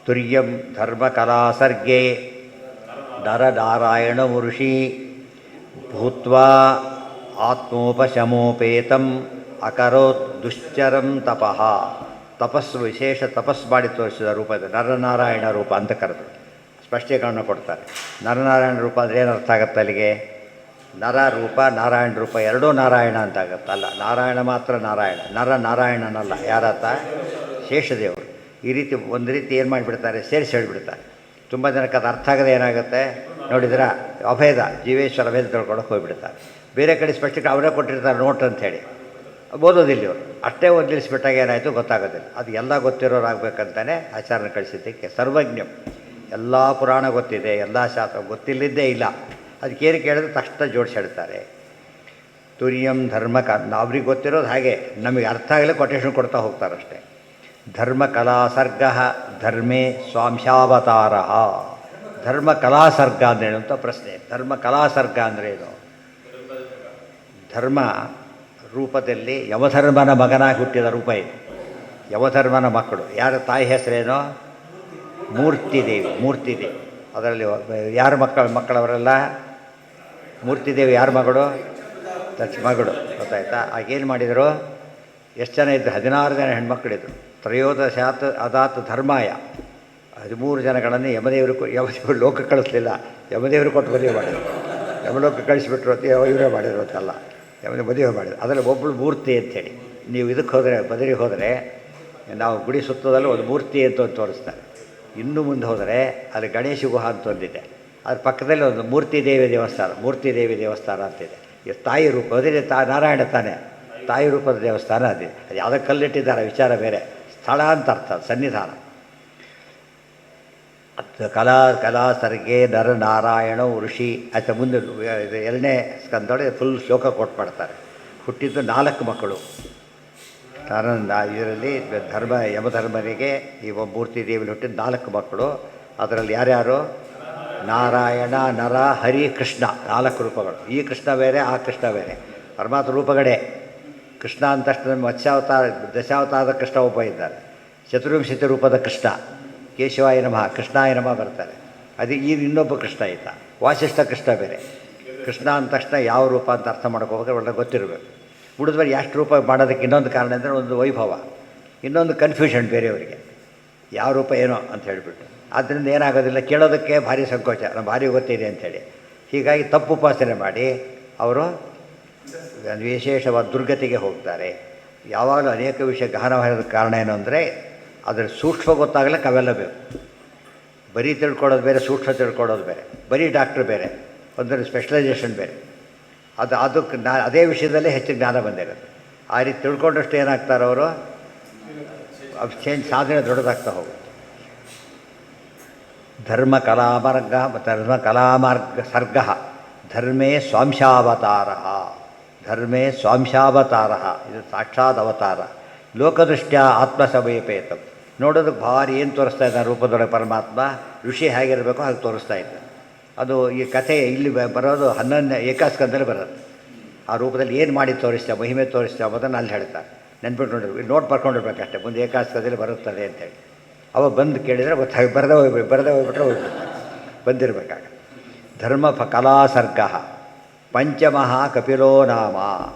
Speaker 1: ತುರ್ಯಂ ಧರ್ಮಕಲಾ ಸರ್ಗೆ ನರನಾರಾಯಣ ಋಷಿ ಭೂತ್ವಾ ಆತ್ಮೋಪಶಮೋಪೇತಂ ಅಕರೋತ್ ದುಶ್ಚರಂ ತಪಃ. ತಪಸ್ಸು, ವಿಶೇಷ ತಪಸ್ಸು ಮಾಡಿ ತೋರಿಸಿದ ರೂಪ ಇದೆ. ನರನಾರಾಯಣ ರೂಪ ಅಂತ ಕರೆದು ಸ್ಪಷ್ಟೀಕರಣ ಕೊಡ್ತಾರೆ. ನರನಾರಾಯಣ ರೂಪ ಅಂದರೆ ಏನು ಅರ್ಥ ಆಗುತ್ತೆ ಅಲ್ಲಿಗೆ? ನರ ರೂಪ ನಾರಾಯಣ ರೂಪ ಎರಡೂ ನಾರಾಯಣ ಅಂತ ಆಗುತ್ತಲ್ಲ. ನಾರಾಯಣ ಮಾತ್ರ ನಾರಾಯಣ, ನರ ನಾರಾಯಣನಲ್ಲ. ಯಾರತ್ತ? ಶೇಷದೇವರು. ಈ ರೀತಿ ಒಂದು ರೀತಿ ಏನು ಮಾಡಿಬಿಡ್ತಾರೆ, ಸೇರಿಸಿ ಹೇಳಿಬಿಡ್ತಾರೆ. ತುಂಬ ಜನಕ್ಕೆ ಅದು ಅರ್ಥ ಆಗದೆ ಏನಾಗುತ್ತೆ ನೋಡಿದ್ರೆ ಅಭೇದ, ಜೀವೇಶ್ವರ ಅಭೇದ ತಿಳ್ಕೊಳಕ್ಕೆ ಹೋಗಿಬಿಡ್ತಾರೆ. ಬೇರೆ ಕಡೆ ಸ್ಪಷ್ಟಕ್ಕೆ ಅವರೇ ಕೊಟ್ಟಿರ್ತಾರೆ ನೋಟ್ ಅಂಥೇಳಿ, ಓದೋದಿಲ್ಲ ಇವರು. ಅಷ್ಟೇ ಓದಿ ನಿಲ್ಲಿಸ್ಬಿಟ್ಟಾಗ ಏನಾಯಿತು ಗೊತ್ತಾಗೋದಿಲ್ಲ. ಅದು ಎಲ್ಲ ಗೊತ್ತಿರೋರಾಗಬೇಕಂತಾನೆ ಆಚಾರ್ಯನ ಕಳಿಸಿದ್ದಕ್ಕೆ. ಸರ್ವಜ್ಞಂ, ಎಲ್ಲ ಪುರಾಣ ಗೊತ್ತಿದೆ, ಎಲ್ಲ ಶಾಸ್ತ್ರ ಗೊತ್ತಿಲ್ಲದ್ದೇ ಇಲ್ಲ. ಅದಕ್ಕೇನು ಕೇಳಿದ್ರೆ ತಕ್ಷಣ ಜೋಡಿಸಿ ಹೇಳ್ತಾರೆ. ತುರ್ಯಂ ಧರ್ಮಕ, ಅವ್ರಿಗೆ ಗೊತ್ತಿರೋದು ಹಾಗೆ, ನಮಗೆ ಅರ್ಥ ಆಗಲಿ ಕೊಟೇಶನ್ ಕೊಡ್ತಾ ಹೋಗ್ತಾರಷ್ಟೇ. ಧರ್ಮಕಲಾಸರ್ಗ ಧರ್ಮೇ ಸ್ವಾಂಶಾವತಾರ. ಧರ್ಮಕಲಾಸರ್ಗ ಅಂದ್ರೇನು ಅಂತ ಪ್ರಶ್ನೆ. ಧರ್ಮಕಲಾಸರ್ಗ ಅಂದ್ರೇನು? ಧರ್ಮ ರೂಪದಲ್ಲಿ ಯಮಧರ್ಮನ ಮಗನಾಗಿ ಹುಟ್ಟಿದ ರೂಪ ಇದು. ಯಮಧರ್ಮನ ಮಕ್ಕಳು ಯಾರ ತಾಯಿ ಹೆಸರೇನೋ? ಮೂರ್ತಿದೇವಿ. ಮೂರ್ತಿದೇವಿ ಅದರಲ್ಲಿ ಯಾರ ಮಕ್ಕಳವರೆಲ್ಲ? ಮೂರ್ತಿದೇವಿ ಯಾರ ಮಗಳು? ಮಗಳು. ಗೊತ್ತಾಯ್ತಾ? ಆಗೇನು ಮಾಡಿದರು? ಎಷ್ಟು ಜನ ಇದ್ದರು? 16 ಜನ ಹೆಣ್ಮಕ್ಳಿದ್ರು. ತ್ರಯೋದಶಾತ್ ಅದಾತ್ ಧರ್ಮಾಯ. 13 ಜನಗಳನ್ನು ಯಮದೇವರು ಲೋಕ ಕಳಿಸ್ಲಿಲ್ಲ, ಯಮದೇವರು ಕೊಟ್ಟು ಮದುವೆ ಮಾಡಿದರು. ಯಮಲೋಕ ಕಳಿಸಿಬಿಟ್ರು ಅಂತ ಇವರೇ ಮಾಡಿದ್ರು ಅಂತಲ್ಲ, ಮದುವೆ ಮಾಡಿದ್ರು. ಅದರಲ್ಲಿ ಒಬ್ಬಳು ಮೂರ್ತಿ ಅಂಥೇಳಿ. ನೀವು ಇದಕ್ಕೆ ಹೋದರೆ, ಬದರಿಗೆ ಹೋದರೆ, ನಾವು ಗುಡಿ ಸುತ್ತದಲ್ಲಿ ಒಂದು ಮೂರ್ತಿ ಅಂತ ತೋರಿಸ್ತಾರೆ. ಇನ್ನೂ ಮುಂದೆ ಹೋದರೆ ಅಲ್ಲಿ ಗಣೇಶ ಗುಹಾ ಅಂತ ಒಂದಿದೆ. ಅದ್ರ ಪಕ್ಕದಲ್ಲಿ ಒಂದು ಮೂರ್ತಿ ದೇವಿ ದೇವಸ್ಥಾನ ಅಂತಿದೆ. ಇದು ತಾಯಿ ರೂಪ, ಅದೇ ನಾರಾಯಣ ತಾನೇ, ತಾಯಿ ರೂಪದ ದೇವಸ್ಥಾನ ಅದಿದೆ. ಅದು ಯಾವುದಕ್ಕೆ ಕಲ್ಲಿಟ್ಟಿದ್ದಾರೆ ವಿಚಾರ ಬೇರೆ, ಸ್ಥಳ ಅಂತ ಅರ್ಥ, ಸನ್ನಿಧಾನ. ಕಲಾಸರ್ಗೆ ನರನಾರಾಯಣ ಋಷಿ ಅಂತ ಮುಂದೆ ಎರಡನೇ ಸ್ಕಂದೊಳಗೆ ಫುಲ್ ಶ್ಲೋಕ ಕೊಟ್ಟು ಮಾಡ್ತಾರೆ. ಹುಟ್ಟಿದ್ದು 4 ಮಕ್ಕಳು. ಇದರಲ್ಲಿ ಯಮಧರ್ಮರಿಗೆ ಈ ಮೂರ್ತಿ ದೇವಿಯಲ್ಲಿ ಹುಟ್ಟಿದ 4 ಮಕ್ಕಳು. ಅದರಲ್ಲಿ ಯಾರ್ಯಾರು? ನಾರಾಯಣ, ನರ, ಹರಿ, ಕೃಷ್ಣ. 4 ರೂಪಗಳು. ಈ ಕೃಷ್ಣ ಬೇರೆ, ಆ ಕೃಷ್ಣ ಬೇರೆ. ಪರಮಾತ್ಮ ರೂಪಗಳೇ. ಕೃಷ್ಣ ಅಂತ ತಕ್ಷಣ ಮತ್ಸ್ಯಾವತಾರ, ದಶಾವತಾರದ ಕೃಷ್ಣ ಒಬ್ಬ ಇದ್ದಾರೆ. ಚತುರ್ವಿಂಶತಿ ರೂಪದ ಕೃಷ್ಣ. ಕೇಶವಾಯ ನಮಃ, ಕೃಷ್ಣಾಯ ನಮಃ ಬರ್ತಾರೆ. ಅದು ಈಗ ಇನ್ನೊಬ್ಬ ಕೃಷ್ಣ ಇದ್ದ, ವಾಸಿಷ್ಠ ಕೃಷ್ಣ ಬೇರೆ. ಕೃಷ್ಣ ಅಂದ ತಕ್ಷಣ ಯಾವ ರೂಪ ಅಂತ ಅರ್ಥ ಮಾಡ್ಕೋಬೇಕಾದ್ರೆ ಒಳ್ಳೆ ಗೊತ್ತಿರಬೇಕು. ಉಳಿದ್ಮೇಲೆ ಎಷ್ಟು ರೂಪ ಮಾಡೋದಕ್ಕೆ ಇನ್ನೊಂದು ಕಾರಣ ಅಂದರೆ ಒಂದು ವೈಭವ, ಇನ್ನೊಂದು ಕನ್ಫ್ಯೂಷನ್ ಬೇರೆಯವರಿಗೆ ಯಾವ ರೂಪ ಏನೋ ಅಂತ ಹೇಳಿಬಿಟ್ಟು. ಆದ್ದರಿಂದ ಏನಾಗೋದಿಲ್ಲ, ಕೇಳೋದಕ್ಕೆ ಭಾರಿ ಸಂಕೋಚ, ನಾನು ಭಾರಿ ಗೊತ್ತಿದೆ ಅಂಥೇಳಿ. ಹೀಗಾಗಿ ತಪ್ಪು ಉಪಾಸನೆ ಮಾಡಿ ಅವರು ವಿಶೇಷವಾದ ದುರ್ಗತಿಗೆ ಹೋಗ್ತಾರೆ. ಯಾವಾಗಲೂ ಅನೇಕ ವಿಷಯ ಗಹನವಾದ ಕಾರಣ ಏನು ಅಂದರೆ ಅದರ ಸೂಕ್ಷ್ಮ ಗೊತ್ತಾಗಲಿಕ್ಕೆ ಅವೆಲ್ಲ ಬೇಕು. ಬರೀ ತಿಳ್ಕೊಳ್ಳೋದು ಬೇರೆ, ಸೂಕ್ಷ್ಮ ತಿಳ್ಕೊಳ್ಳೋದು ಬೇರೆ, ಬರೀ ಡಾಕ್ಟ್ರ್ ಬೇರೆ, ಒಂದೊಂದು ಸ್ಪೆಷಲೈಸೇಷನ್ ಬೇರೆ. ಅದಕ್ಕೆ ಅದೇ ವಿಷಯದಲ್ಲೇ ಹೆಚ್ಚು ಜ್ಞಾನ ಬಂದಿರೋದು. ಆ ರೀತಿ ತಿಳ್ಕೊಂಡಷ್ಟು ಏನಾಗ್ತಾರೆ ಅವರು, ಸಾಧನೆ ದೊಡ್ಡದಾಗ್ತಾ ಹೋಗುತ್ತೆ. ಧರ್ಮಕಲಾಮಾರ್ಗ ಸರ್ಗ ಧರ್ಮೇ ಸ್ವಾಂಶಾವತಾರ, ಧರ್ಮೇ ಸ್ವಾಂಶಾವತಾರ, ಇದು ಸಾಕ್ಷಾತ್ ಅವತಾರ. ಲೋಕದೃಷ್ಟ್ಯ ಆತ್ಮಸಮೀಪೇತ, ನೋಡೋದಕ್ಕೆ ಭಾರಿ ಏನು ತೋರಿಸ್ತಾ ಇದ್ದಾನೆ ರೂಪದೊಳಗೆ ಪರಮಾತ್ಮ, ಋಷಿ ಹೇಗಿರಬೇಕೋ ಹಾಗೆ ತೋರಿಸ್ತಾ ಇದ್ದಾನೆ. ಅದು ಈ ಕಥೆ ಇಲ್ಲಿ ಬರೋದು 11ನೇ ಏಕಾಸ್ಕಂದಲ್ಲಿ ಬರೋದು. ಆ ರೂಪದಲ್ಲಿ ಏನು ಮಾಡಿ ತೋರಿಸ್ತಾ, ಮಹಿಮೆ ತೋರಿಸ್ತಾ ಅನ್ನೋದನ್ನು ಅಲ್ಲಿ ಹೇಳ್ತಾರೆ. ನೆನ್ಪಿಟ್ಕೊಂಡಿರ್ಬೇಕು, ನೋಟ್ ಬರ್ಕೊಂಡಿರ್ಬೇಕಷ್ಟೇ, ಮುಂದೆ ಏಕಾಸ್ಕದಲ್ಲಿ ಬರುತ್ತದೆ ಅಂತೇಳಿ. ಅವಾಗ ಬಂದು ಕೇಳಿದರೆ ಗೊತ್ತಾಗಿ ಬರದೇ ಹೋಗ್ಬಿಟ್ರೆ ಹೋಗ್ಬಿಡ್ತಾರೆ, ಬಂದಿರಬೇಕಾಗ. ಧರ್ಮ ಕಲಾಸರ್ಗ ಪಂಚಮಃ ಕಪಿಲೋ ನಾಮ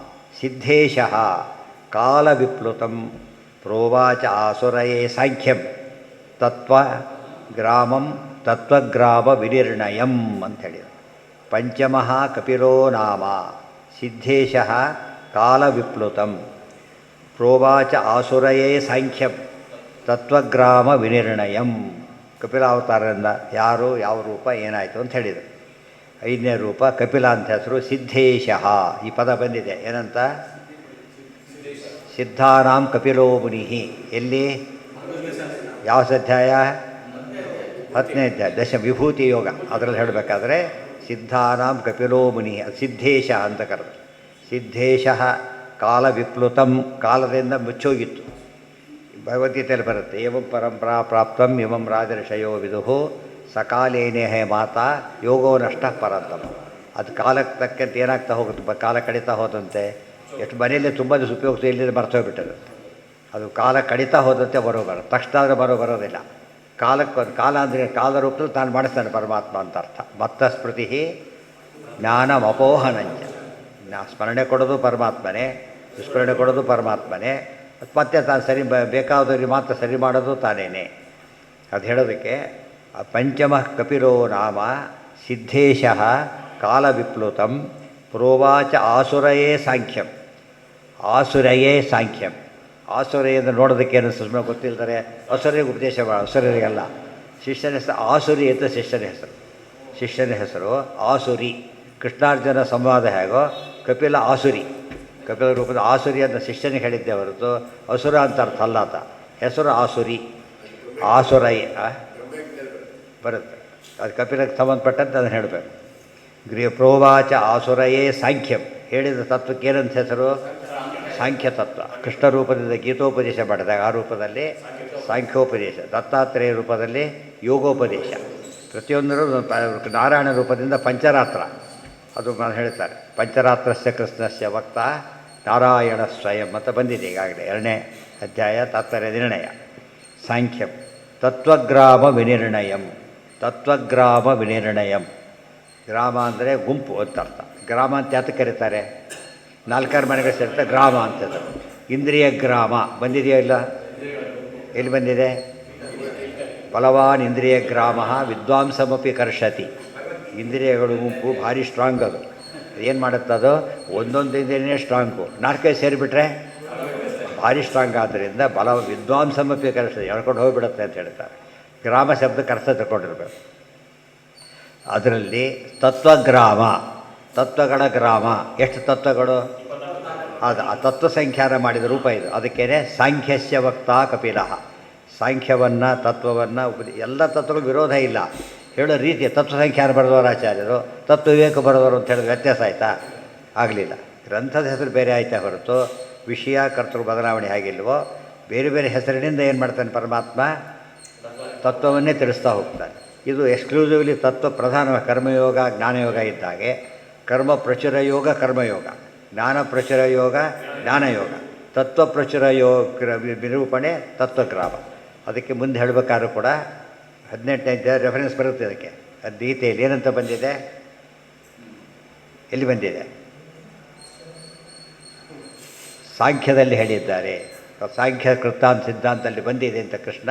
Speaker 1: ಸಿದ್ಧೇಶ ಕಾಲವಿಪ್ಲುತಂ ಪ್ರೋವಾಚ ಆಸುರಯೇ ಸಾಂಖ್ಯಂ ತತ್ವಗ್ರಾಮ ವಿನಿರ್ಣಯಂ ಅಂಥೇಳಿದರು. ಪಂಚಮಃ ಕಪಿಲೋ ನಾಮ ಸಿದ್ಧೇಶ ಕಾಲವಿಪ್ಲುತಂ ಪ್ರೋವಾಚ ಆಸುರಯೇ ಸಾಂಖ್ಯಂ ತತ್ವಗ್ರಾಮ ವಿನಿರ್ಣಯಂ. ಕಪಿಲಾವತಾರದಿಂದ ಯಾರು, ಯಾವ ರೂಪ, ಏನಾಯಿತು ಅಂತ ಹೇಳಿದರು. 5ನೇ ರೂಪ ಕಪಿಲ ಅಂತ ಹೆಸರು. ಸಿದ್ಧೇಶ, ಈ ಪದ ಬಂದಿದೆ ಏನಂತ, ಸಿದ್ಧಾನಾಂ ಕಪಿಲೋ ಮುನಿ. ಎಲ್ಲಿ, ಯಾವ ಅಧ್ಯಾಯ, 10ನೇ ಅಧ್ಯಾಯ, ವಿಭೂತಿ ಯೋಗ. ಅದರಲ್ಲಿ ಹೇಳಬೇಕಾದ್ರೆ ಸಿದ್ಧಾನಾಂ ಕಪಿಲೋ ಮುನಿ, ಸಿದ್ಧೇಶ ಅಂತ ಕರೆದು. ಸಿದ್ಧೇಶ ಕಾಲವಿಪ್ಲುತಂ, ಕಾಲದಿಂದ ಮುಚ್ಚೋಗಿತ್ತು. ಭಗವದ್ಗೀತೆಯಲ್ಲಿ ಬರುತ್ತೆ, ಏವಂ ಪರಂಪರಾ ಪ್ರಾಪ್ತಂ ಇವಂ ರಾಜರ್ಷಯೋ ವಿದುಹು ಸಕಾಲೇನೇ ಹೇ ಮಾತಾ ಯೋಗೋ ನಷ್ಟ ಪರಂತಮ. ಅದು ಕಾಲಕ್ಕೆ ತಕ್ಕಂತೆ ಏನಾಗ್ತಾ ಹೋಗುತ್ತೆ, ಕಾಲ ಕಡಿತಾ ಹೋದಂತೆ. ಎಷ್ಟು ಮನೆಯಲ್ಲೇ ತುಂಬ ದಿವಸ ಉಪಯೋಗಿಸಿ ಎಲ್ಲಿಂದ ಮರ್ತೋಗ್ಬಿಟ್ಟದು. ಅದು ಕಾಲ ಕಡಿತಾ ಹೋದಂತೆ ಬರೋಬಾರ, ತಕ್ಷಣ ಆದರೆ ಬರೋದಿಲ್ಲ. ಕಾಲ ಅಂದರೆ ಕಾಲ ರೂಪದಲ್ಲಿ ತಾನು ಮಾಡಿಸ್ತಾನೆ ಪರಮಾತ್ಮ ಅಂತ ಅರ್ಥ. ಮತ್ತ ಸ್ಮೃತಿ ಜ್ಞಾನಮಪೋಹನಂಚ, ಸ್ಮರಣೆ ಕೊಡೋದು ಪರಮಾತ್ಮನೇ, ವಿಸ್ಮರಣೆ ಕೊಡೋದು ಪರಮಾತ್ಮನೇ, ಮತ್ತೆ ತಾನು ಬೇಕಾದವ್ರಿಗೆ ಮಾತ್ರ ಸರಿ ಮಾಡೋದು ತಾನೇನೆ. ಅದು ಹೇಳೋದಕ್ಕೆ ಪಂಚಮ ಕಪಿಲೋ ನಾಮ ಸಿದ್ಧೇಶ ಕಾಲವಿಪ್ಲುತಂ ಪ್ರೋವಾಚ ಆಸುರಯೇ ಸಾಂಖ್ಯಂ. ಆಸುರಯೇ ಸಾಂಖ್ಯಂ, ಆಸುರೆಯನ್ನು ನೋಡೋದಕ್ಕೇನು ಸುಮ್ಮನೆ ಗೊತ್ತಿಲ್ದರೆ ಅಸುರಿಗೆ ಉಪದೇಶ ಅಸುರರಿಗೆಲ್ಲ. ಶಿಷ್ಯನ ಹೆಸರು ಆಸುರಿ ಅಂತ ಶಿಷ್ಯನ ಹೆಸರು ಆಸುರಿ. ಕೃಷ್ಣಾರ್ಜುನ ಸಂವಾದ ಹೇಗೋ ಕಪಿಲ ಆಸುರಿ, ಕಪಿಲ ರೂಪದ ಆಸುರಿ ಅಂತ ಶಿಷ್ಯನಿಗೆ ಹೇಳಿದ್ದೆ ಹೊರತು ಅಸುರ ಅಂತ ಅರ್ಥ ಅಲ್ಲ. ಆತ ಹೆಸರು ಆಸುರಿ, ಆಸುರೈ ಬರುತ್ತೆ. ಅದು ಕಪಿಲಕ್ಕೆ ಸಂಬಂಧಪಟ್ಟಂತೆ ಅದನ್ನು ಹೇಳಬೇಕು. ಪ್ರೋವಾಚ ಆಸುರಯೇ ಸಾಂಖ್ಯಂ, ಹೇಳಿದ ತತ್ವಕ್ಕೆ ಏನಂತ ಹೆಸರು, ಸಾಂಖ್ಯ ತತ್ವ. ಕೃಷ್ಣ ರೂಪದಿಂದ ಗೀತೋಪದೇಶ ಮಾಡಿದಾಗ ಆ ರೂಪದಲ್ಲಿ ಸಾಂಖ್ಯೋಪದೇಶ, ದತ್ತಾತ್ರೇಯ ರೂಪದಲ್ಲಿ ಯೋಗೋಪದೇಶ, ಪ್ರತಿಯೊಂದರೂ ನಾರಾಯಣ ರೂಪದಿಂದ ಪಂಚರಾತ್ರ. ಅದು ಹೇಳ್ತಾರೆ, ಪಂಚರಾತ್ರಸ್ಯ ಕೃಷ್ಣಸ್ಯ ವಕ್ತ ನಾರಾಯಣ ಸ್ವಯಂ ಅಂತ ಬಂದಿದೆ ಈಗಾಗಲೇ 2ನೇ ಅಧ್ಯಾಯ ತಾತ್ಪರ್ಯ ನಿರ್ಣಯ. ಸಾಂಖ್ಯಂ ತತ್ವಗ್ರಾಮ ವಿನಿರ್ಣಯಂ, ತತ್ವಗ್ರಾಮ ವಿನಿರ್ಣಯಂ. ಗ್ರಾಮ ಅಂದರೆ ಗುಂಪು ಅಂತ ಅರ್ಥ. ಗ್ರಾಮ ಅಂತ ಯಾತಕ್ಕೆ ಕರೀತಾರೆ, 4 ಮನೆಗಳು ಸೇರ್ತಾರೆ ಗ್ರಾಮ ಅಂತದ್ದು. ಇಂದ್ರಿಯ ಗ್ರಾಮ ಬಂದಿದೆಯೋ ಇಲ್ಲ, ಎಲ್ಲಿ ಬಂದಿದೆ, ಬಲವಾನ್ ಇಂದ್ರಿಯ ಗ್ರಾಮ ವಿದ್ವಾಂಸಮಪಿ ಕರ್ಷತಿ. ಇಂದ್ರಿಯಗಳು ಗುಂಪು ಭಾರಿ ಸ್ಟ್ರಾಂಗ್. ಅದು ಏನು ಮಾಡುತ್ತದು, ಒಂದೊಂದು ಇಂದ್ರಿಯನೇ ಸ್ಟ್ರಾಂಗು, 4 ಸೇರಿಬಿಟ್ರೆ ಭಾರಿ ಸ್ಟ್ರಾಂಗ್. ಆದ್ದರಿಂದ ವಿದ್ವಾಂಸಮಪಿ ಕರ್ಷತಿ, ಹೇಳ್ಕೊಂಡು ಹೋಗಿಬಿಡುತ್ತೆ ಅಂತ ಹೇಳ್ತಾರೆ. ಗ್ರಾಮ ಶಬ್ದಕ್ಕೆ ಅರ್ಥ ತಗೊಂಡಿರ್ಬೇಕು. ಅದರಲ್ಲಿ ತತ್ವಗ್ರಾಮ, ತತ್ವಗಳ ಗ್ರಾಮ. ಎಷ್ಟು ತತ್ವಗಳು, ಅದು ಆ ತತ್ವ ಸಂಖ್ಯಾನ ಮಾಡಿದ ರೂಪ ಇದು. ಅದಕ್ಕೇನೆ ಸಾಂಖ್ಯಸ್ಯ ವಕ್ತ ಕಪಿಲ. ಸಾಂಖ್ಯವನ್ನು ತತ್ವವನ್ನು ಎಲ್ಲ ತತ್ವಗಳು ವಿರೋಧ ಇಲ್ಲ, ಹೇಳೋ ರೀತಿ. ತತ್ವ ಸಂಖ್ಯಾನ ಬರೆದವರು ಆಚಾರ್ಯರು, ತತ್ವ ವಿವೇಕ ಬರೆದವರು ಅಂತ ಹೇಳಿದ್ರೆ ವ್ಯತ್ಯಾಸ ಆಯಿತಾ, ಆಗಲಿಲ್ಲ. ಗ್ರಂಥದ ಹೆಸರು ಬೇರೆ ಆಯಿತಾ ಹೊರತು ವಿಷಯ ಕರ್ತೃ ಬದಲಾವಣೆ ಆಗಿಲ್ವೋ. ಬೇರೆ ಬೇರೆ ಹೆಸರಿನಿಂದ ಏನು ಮಾಡ್ತಾನೆ ಪರಮಾತ್ಮ, ತತ್ವವನ್ನೇ ತಿಳಿಸ್ತಾ ಹೋಗ್ತಾನೆ. ಇದು ಎಕ್ಸ್ಕ್ಲೂಸಿವ್ಲಿ ತತ್ವ ಪ್ರಧಾನ. ಕರ್ಮಯೋಗ ಜ್ಞಾನಯೋಗ ಇದ್ದಾಗೆ ಕರ್ಮ ಪ್ರಚುರ ಯೋಗ ಕರ್ಮಯೋಗ, ಜ್ಞಾನ ಪ್ರಚುರ ಯೋಗ ಜ್ಞಾನಯೋಗ, ತತ್ವ ಪ್ರಚುರ ಯೋಗ ನಿರೂಪಣೆ ತತ್ವಗ್ರಾಮ. ಅದಕ್ಕೆ ಮುಂದೆ ಹೇಳಬೇಕಾದ್ರೂ ಕೂಡ 18ನೇ ರೆಫರೆನ್ಸ್ ಬರುತ್ತೆ ಅದಕ್ಕೆ. ಅದು ಗೀತೆಯಲ್ಲಿ ಏನಂತ ಬಂದಿದೆ, ಎಲ್ಲಿ ಬಂದಿದೆ? ಸಾಂಖ್ಯದಲ್ಲಿ ಹೇಳಿದ್ದಾರೆ. ಸಾಂಖ್ಯ ಕೃತಾಂತ ಸಿದ್ಧಾಂತದಲ್ಲಿ ಬಂದಿದೆ ಅಂತ ಕೃಷ್ಣ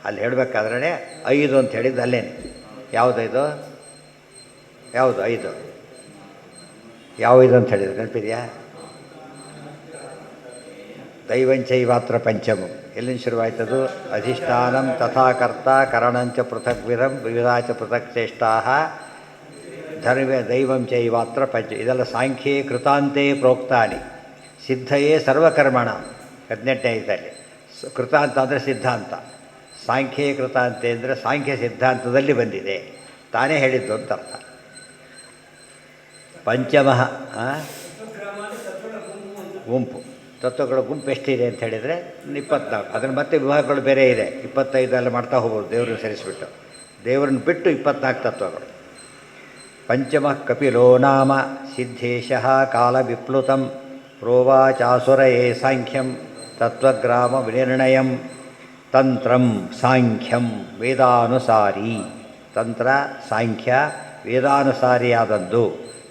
Speaker 1: ಅಲ್ಲಿ ಹೇಳಬೇಕಾದ್ರೆ 5 ಅಂತ ಹೇಳಿದ್ದು ಅಲ್ಲೇನೆ. ಯಾವುದೈದು? ಯಾವುದು 5? ಯಾವ ಇದು ಅಂತ ಹೇಳಿದ್ರು ನೆನಪಿದೆಯಾ? ದೈವಂಚೈವಾತ್ರ ಪಂಚಮಂ. ಎಲ್ಲಿಂದ ಶುರುವಾಯ್ತದು? ಅಧಿಷ್ಠಾನಂ ತಥಾ ಕರ್ತ ಕರಣಂಚ ಪೃಥಕ್ ವಿಧಂ ವಿವಿಧಾಚ ಪೃಥಕ್ ಚೇಷ್ಟಾ ಧರ್ಮ ದೈವಂ ಚೈವಾತ್ರ ಪಂಚ. ಇದೆಲ್ಲ ಸಾಂಖ್ಯೇ ಕೃತಾಂತೇ ಪ್ರೋಕ್ತಾನಿ ಸಿದ್ಧಯೇ ಸರ್ವಕರ್ಮಣ. 18ನೇ ಇದರಲ್ಲಿ ಕೃತಾಂತ ಅಂದರೆ ಸಿದ್ಧಾಂತ, ಸಾಂಖ್ಯೇ ಕೃತಾಂತೆ ಅಂದರೆ ಸಾಂಖ್ಯ ಸಿದ್ಧಾಂತದಲ್ಲಿ ಬಂದಿದೆ, ತಾನೇ ಹೇಳಿದ್ದು ಅಂತ ಅರ್ಥ. ಪಂಚಮಃ ಗುಂಪು, ತತ್ವಗಳ ಗುಂಪು ಎಷ್ಟಿದೆ ಅಂತ ಹೇಳಿದರೆ 24. ಅದನ್ನು ಮತ್ತೆ ವಿಭಾಗಗಳು ಬೇರೆ ಇದೆ, 25 ಎಲ್ಲ ಮಾಡ್ತಾ ಹೋಗ್ಬೋದು ದೇವ್ರನ್ನ ಸೇರಿಸಿಬಿಟ್ಟು. ದೇವರನ್ನು ಬಿಟ್ಟು 24 ತತ್ವಗಳು. ಪಂಚಮಃ ಕಪಿಲೋ ನಾಮ ಸಿದ್ಧೇಶಃ ಕಾಲ ವಿಪ್ಲುತಂ ಪ್ರೋವಾಚಾಸುರಯೇ ಸಾಂಖ್ಯಂ ತತ್ವಗ್ರಾಮ ವಿನಿರ್ಣಯಂ ತಂತ್ರಂ ಸಾಂಖ್ಯಂ ವೇದಾನುಸಾರಿ. ತಂತ್ರ ಸಾಂಖ್ಯ ವೇದಾನುಸಾರಿಯಾದದ್ದು.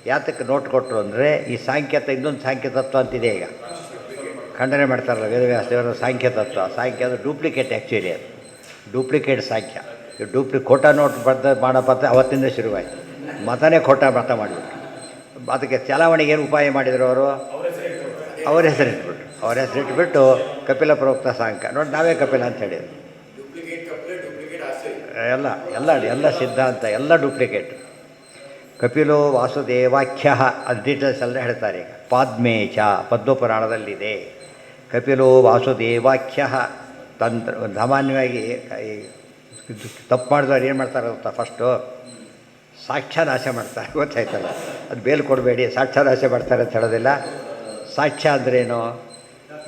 Speaker 1: ಯಾತಕ್ಕೆ ನೋಟ್ ಕೊಟ್ಟರು ಅಂದರೆ ಈ ಸಾಂಖ್ಯತ ಇನ್ನೊಂದು ಸಾಂಖ್ಯ ತತ್ವ ಅಂತಿದೆ, ಈಗ ಖಂಡನೆ ಮಾಡ್ತಾರಲ್ಲ ವೇದವ್ಯಾಸ ದೇವರ ಸಾಂಖ್ಯ ತತ್ವ. ಸಾಂಖ್ಯ ಅದು ಡೂಪ್ಲಿಕೇಟ್, ಆ್ಯಕ್ಚುಲಿ ಅದು ಡೂಪ್ಲಿಕೇಟ್ ಸಾಂಖ್ಯ. ಖೋಟ ನೋಟ್ ಮಾಡೋ ಪದ್ಧತಿ ಅವತ್ತಿಂದ ಶುರುವಾಯಿತು. ಮತನೇ ಖೋಟ ಮತ ಮಾಡಿಬಿಟ್ರು. ಅದಕ್ಕೆ ಚಲಾವಣೆಗೆ ಏನು ಉಪಾಯ ಮಾಡಿದರು ಅವರು? ಅವ್ರ ಹೆಸರಿಟ್ಬಿಟ್ಟು ಕಪಿಲ ಪ್ರೋಕ್ತ ಸಾಂಖ್ಯ ನೋಡಿ, ನಾವೇ ಕಪಿಲ ಅಂತ ಹೇಳಿದ್ರು. ಎಲ್ಲ ಸಿದ್ಧಾಂತ ಎಲ್ಲ ಡೂಪ್ಲಿಕೇಟ್. ಕಪಿಲೋ ವಾಸುದೇವಾಖ್ಯ ಅದು ಡೀಟೇಲ್ಸ್ ಎಲ್ಲ ಹೇಳ್ತಾರೆ. ಈಗ ಪಾದ್ಮೇಚ ಪದ್ಮಪುರಾಣದಲ್ಲಿದೆ. ಕಪಿಲೋ ವಾಸುದೇವಾಖ್ಯ ತಂತ್ರ. ಸಾಮಾನ್ಯವಾಗಿ ತಪ್ಪು ಮಾಡಿದವ್ರು ಏನು ಮಾಡ್ತಾರೆ ಗೊತ್ತಾ? ಫಸ್ಟು ಸಾಕ್ಷ್ಯ ನಾಶ ಮಾಡ್ತಾರೆ, ಗೊತ್ತಾಯ್ತಲ್ಲ. ಅದು ಬೇಲ್ ಕೊಡಬೇಡಿ, ಸಾಕ್ಷ್ಯ ನಾಶ ಮಾಡ್ತಾರೆ ಅಂತ ಹೇಳೋದಿಲ್ಲ. ಸಾಕ್ಷ್ಯ ಅಂದ್ರೇನು?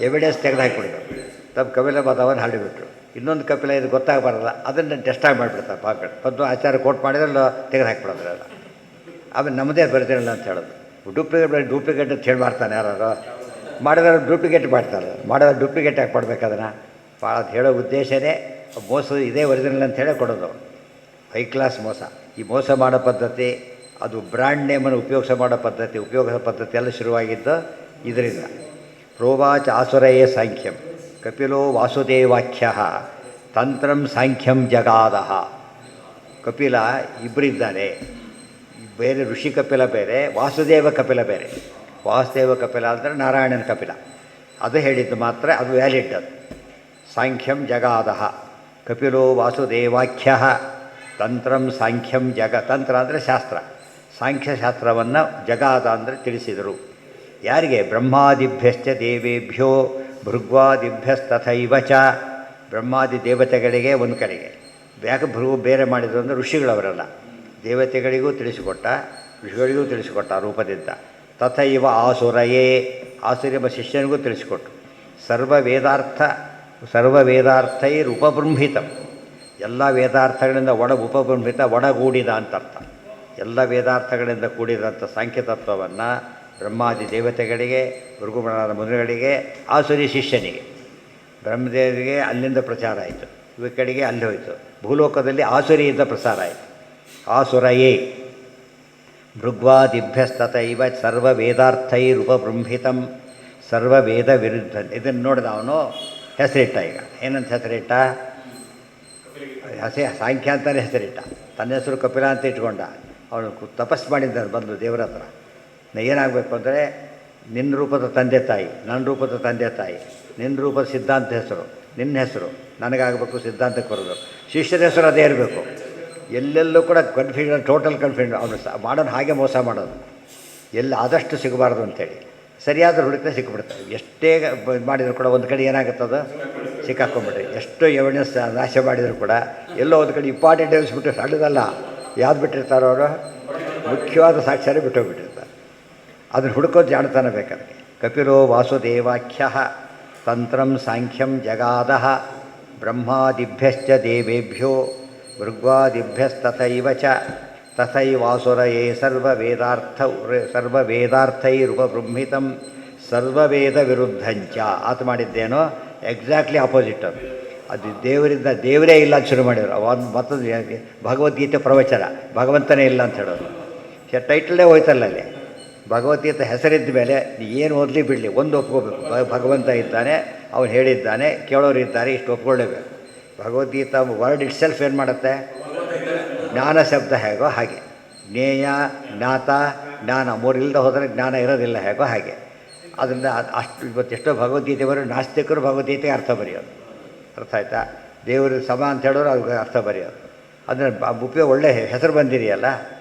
Speaker 1: ಎವಿಡೆನ್ಸ್ ತೆಗೆದುಹಾಕಿಬಿಡ್ತಾರೆ. ತಮ್ಮ ಕಪಿಲ ಪದವನ್ನು ಹಾಡಿಬಿಟ್ರು. ಇನ್ನೊಂದು ಕಪಿಲ ಇದು ಗೊತ್ತಾಗಬಾರಲ್ಲ, ಅದನ್ನು ಟೆಸ್ಟಾಗಿ ಮಾಡಿಬಿಡ್ತಾರೆ. ಪದ್ಮ ಆಚಾರ ಕೋಟ್ ಮಾಡಿದ್ರೆ ತೆಗೆದು ಹಾಕಿಬಿಡೋದ್ರಲ್ಲ. ಆಮೇಲೆ ನಮ್ಮದೇ ಬರೆದಿರಲ್ಲ ಅಂತ ಹೇಳೋದು. ಡೂಪ್ಲಿಕೇಟ್ ಅಂತ ಹೇಳಿ ಮಾಡ್ತಾನೆ ಯಾರು ಮಾಡಿದ್ರೆ ಡೂಪ್ಲಿಕೇಟ್ ಮಾಡ್ತಾರೆ. ಮಾಡಿದ್ರೆ ಡೂಪ್ಲಿಕೇಟ್ ಹಾಕಿ ಕೊಡ್ಬೇಕು ಅದನ್ನು. ಭಾಳ ಅದು ಹೇಳೋ ಉದ್ದೇಶನೇ ಮೋಸ, ಇದೇ ಒರಿಜಿನಲ್ ಅಂತ ಹೇಳೇ ಕೊಡೋದು. ಹೈ ಕ್ಲಾಸ್ ಮೋಸ. ಈ ಮೋಸ ಮಾಡೋ ಪದ್ಧತಿ, ಅದು ಬ್ರ್ಯಾಂಡ್ ನೇಮನ್ನು ಮಾಡೋ ಪದ್ಧತಿ ಎಲ್ಲ ಶುರುವಾಗಿದ್ದು ಇದರಿಂದ. ಪ್ರೋವಾಚ ಆಸುರಯೇ ಸಾಂಖ್ಯಂ ಕಪಿಲೋ ವಾಸುದೇವಾಖ್ಯ ತಂತ್ರಂ ಸಾಂಖ್ಯಂ ಜಗಾದಹ. ಕಪಿಲ ಇಬ್ಬರಿದ್ದಾರೆ. ಬೇರೆ ಋಷಿ ಕಪಿಲ ಬೇರೆ, ವಾಸುದೇವ ಕಪಿಲ ಬೇರೆ. ವಾಸುದೇವ ಕಪಿಲ ಅಂದರೆ ನಾರಾಯಣನ ಕಪಿಲ. ಅದು ಹೇಳಿದ್ದು ಮಾತ್ರ ಅದು ವ್ಯಾಲಿಡ್. ಅದು ಸಾಂಖ್ಯಂ ಜಗಾದಹ. ಕಪಿಲೋ ವಾಸುದೇವಾಖ್ಯ ತಂತ್ರಂ ಸಾಂಖ್ಯಂ ತಂತ್ರ ಅಂದರೆ ಶಾಸ್ತ್ರ, ಸಾಂಖ್ಯಶಾಸ್ತ್ರವನ್ನು ಜಗಾದ ಅಂದರೆ ತಿಳಿಸಿದರು. ಯಾರಿಗೆ? ಬ್ರಹ್ಮಾದಿಭ್ಯಶ್ಚ ದೇವೇಭ್ಯೋ ಭೃಗ್ವಾದಿಭ್ಯಸ್ತಥೈವ ಚ. ಬ್ರಹ್ಮಾದಿ ದೇವತೆಗಳಿಗೆ ಒಂದು ಕಡೆಗೆ. ಯಾಕೆ ಭೃಗು ಬೇರೆ ಮಾಡಿದರು ಅಂದರೆ ಋಷಿಗಳವರಲ್ಲ, ದೇವತೆಗಳಿಗೂ ತಿಳಿಸಿಕೊಟ್ಟ, ಋಷಿಗಳಿಗೂ ತಿಳಿಸಿಕೊಟ್ಟ ರೂಪದಿಂದ. ತಥೈವ ಆಸುರಯೇ, ಆಸುರೆಂಬ ಶಿಷ್ಯನಿಗೂ ತಿಳಿಸಿಕೊಟ್ಟು. ಸರ್ವವೇದಾರ್ಥೈರುಪಬೃಂಹಿತಂ. ಎಲ್ಲ ವೇದಾರ್ಥಗಳಿಂದ ಉಪಬೃಂಹಿತ, ಒಡಗೂಡಿದ ಅಂತ ಅರ್ಥ. ಎಲ್ಲ ವೇದಾರ್ಥಗಳಿಂದ ಕೂಡಿದಂಥ ಸಾಂಖ್ಯತತ್ವವನ್ನು ಬ್ರಹ್ಮಾದಿ ದೇವತೆಗಳಿಗೆ, ಭೃಗುಮುನಿಯಾದ ಮುನಿಗಳಿಗೆ, ಆಸುರಿ ಶಿಷ್ಯನಿಗೆ. ಬ್ರಹ್ಮದೇವರಿಗೆ ಅಲ್ಲಿಂದ ಪ್ರಚಾರ ಆಯಿತು, ಇವ ಕಡೆಗೆ ಅಲ್ಲಿ ಹೋಯಿತು. ಭೂಲೋಕದಲ್ಲಿ ಆಸುರಿಯಿಂದ ಪ್ರಸಾರ ಆಯಿತು. ಆಸುರಯೇ ಭೃಗ್ವಾದಿಭ್ಯಸ್ತತೈವ ಸರ್ವವೇದಾರ್ಥೈರುಪಬೃಂಹಿತಂ ಸರ್ವವೇದ ವಿರುದ್ಧ. ಇದನ್ನು ನೋಡಿದ ಅವನು ಹೆಸರಿಟ್ಟ. ಈಗ ಏನಂತ ಹೆಸರಿಟ್ಟ? ಸಾಂಖ್ಯ ಅಂತಲೇ ಹೆಸರಿಟ್ಟ. ತನ್ನ ಹೆಸರು ಕಪಿಲ ಅಂತ ಇಟ್ಕೊಂಡ. ಅವನು ತಪಸ್ಸು ಮಾಡಿದ್ದಾನೆ ಬಂದು ದೇವರ ಹತ್ರ. ಏನಾಗಬೇಕು ಅಂದರೆ ನಿನ್ನ ರೂಪದ ತಂದೆ ತಾಯಿ, ನನ್ನ ರೂಪದ ತಂದೆ ತಾಯಿ, ನಿನ್ನ ರೂಪದ ಸಿದ್ಧಾಂತ ಹೆಸರು, ನಿನ್ನ ಹೆಸರು ನನಗಾಗಬೇಕು, ಸಿದ್ಧಾಂತಕ್ಕೆ ಬರಬೇಕು. ಶಿಷ್ಯರ ಹೆಸರು ಅದೇ ಇರಬೇಕು. ಎಲ್ಲೆಲ್ಲೂ ಕೂಡ ಕನ್ಫ್ಯೂಷನ್, ಟೋಟಲ್ ಕನ್ಫ್ಯೂಷನ್. ಅವನು ಮಾಡೋನು ಹಾಗೆ ಮೋಸ ಮಾಡೋದು. ಎಲ್ಲಿ ಆದಷ್ಟು ಸಿಗಬಾರ್ದು ಅಂಥೇಳಿ ಸರಿಯಾದ ಹುಡುಕದೆ ಸಿಕ್ಕಿಬಿಡ್ತಾರೆ. ಎಷ್ಟೇ ಮಾಡಿದರೂ ಕೂಡ ಒಂದು ಕಡೆ ಏನಾಗುತ್ತದು ಸಿಕ್ಕಾಕೊಂಡ್ಬಿಟ್ರಿ. ಎಷ್ಟೋ ಎವಿಡೆನ್ಸ್ ನಾಶ ಮಾಡಿದರೂ ಕೂಡ ಎಲ್ಲೋ ಒಂದು ಕಡೆ ಇಂಪಾರ್ಟೆಂಟ್ ಎವಿಡೆನ್ಸ್ ಬಿಟ್ಟು ಸಣ್ಣದಲ್ಲ ಯಾವ್ದು ಬಿಟ್ಟಿರ್ತಾರೋ ಅವರು, ಮುಖ್ಯವಾದ ಸಾಕ್ಷ್ಯನೇ ಬಿಟ್ಟೋಗ್ಬಿಟ್ಟಿರ್ತಾರೆ. ಅದನ್ನು ಹುಡುಕೋದು ಜಾಣತನ ಬೇಕಾದ್ರೆ. ಕಪಿಲೋ ವಾಸುದೇವಾಖ್ಯ ತಂತ್ರಂ ಸಾಂಖ್ಯಂ ಜಗಾದಹ ಬ್ರಹ್ಮಾದಿಭ್ಯಶ್ಚ ದೇವೇಭ್ಯೋ ಭೃಗ್ವಾದಿಭ್ಯಸ್ತಥೈವ ಚ ತಥೈವಾಸುರಯೇ ಸರ್ವವೇದಾರ್ಥೈರುಪಬೃಂಹಿತಂ ಸರ್ವವೇದ ವಿರುದ್ಧಂಚ. ಆತ ಮಾಡಿದ್ದೇನೋ ಎಕ್ಸಾಕ್ಟ್ಲಿ ಆಪೋಸಿಟ್. ಅದು ಅದು ದೇವರಿಂದ ದೇವರೇ ಇಲ್ಲ ಅಂತ ಶುರು ಮಾಡಿದರು. ಒಂದು ಮತ್ತೊಂದು ಭಗವದ್ಗೀತೆ ಪ್ರವಚನ, ಭಗವಂತನೇ ಇಲ್ಲ ಅಂತ ಹೇಳೋದು. ಟೈಟಲ್ಲೇ ಹೋಯ್ತಲ್ಲ ಅಲ್ಲಿ. ಭಗವದ್ಗೀತೆ ಹೆಸರಿದ್ದ ಮೇಲೆ ಏನು ಓದಲಿ ಬಿಡಲಿ ಒಂದು ಒಪ್ಕೋಬೇಕು. ಭಗವಂತ ಇದ್ದಾನೆ, ಅವನು ಹೇಳಿದ್ದಾನೆ, ಕೇಳೋರು ಇದ್ದಾರೆ, ಇಷ್ಟು ಒಪ್ಕೊಳ್ಳೇಬೇಕು. ಭಗವದ್ಗೀತಾ ವರ್ಡ್ ಇಟ್ ಸೆಲ್ಫ್ ಏನು ಮಾಡುತ್ತೆ? ಜ್ಞಾನ ಶಬ್ದ ಹೇಗೋ ಹಾಗೆ, ಜ್ಞೇಯ, ಜ್ಞಾತ, ಜ್ಞಾನ ಮೂರಿಲ್ಲದೆ ಹೋದರೆ ಜ್ಞಾನ ಇರೋದಿಲ್ಲ ಹೇಗೋ ಹಾಗೆ. ಅದರಿಂದ ಅಷ್ಟು ಇವತ್ತೆಷ್ಟೋ ಭಗವದ್ಗೀತೆ ಬರೋ ನಾಸ್ತಿಕರು ಭಗವದ್ಗೀತೆಗೆ ಅರ್ಥ ಬರೆಯೋದು. ಅರ್ಥ ಆಯ್ತಾ? ದೇವರು ಸಮ ಅಂತ ಹೇಳೋರು ಅವ್ರಿಗೆ ಅರ್ಥ ಬರೆಯೋದು. ಅಂದರೆ ಉಪಯೋಗ ಒಳ್ಳೆ ಹೆಸರು ಬಂದಿದೆಯಲ್ಲ,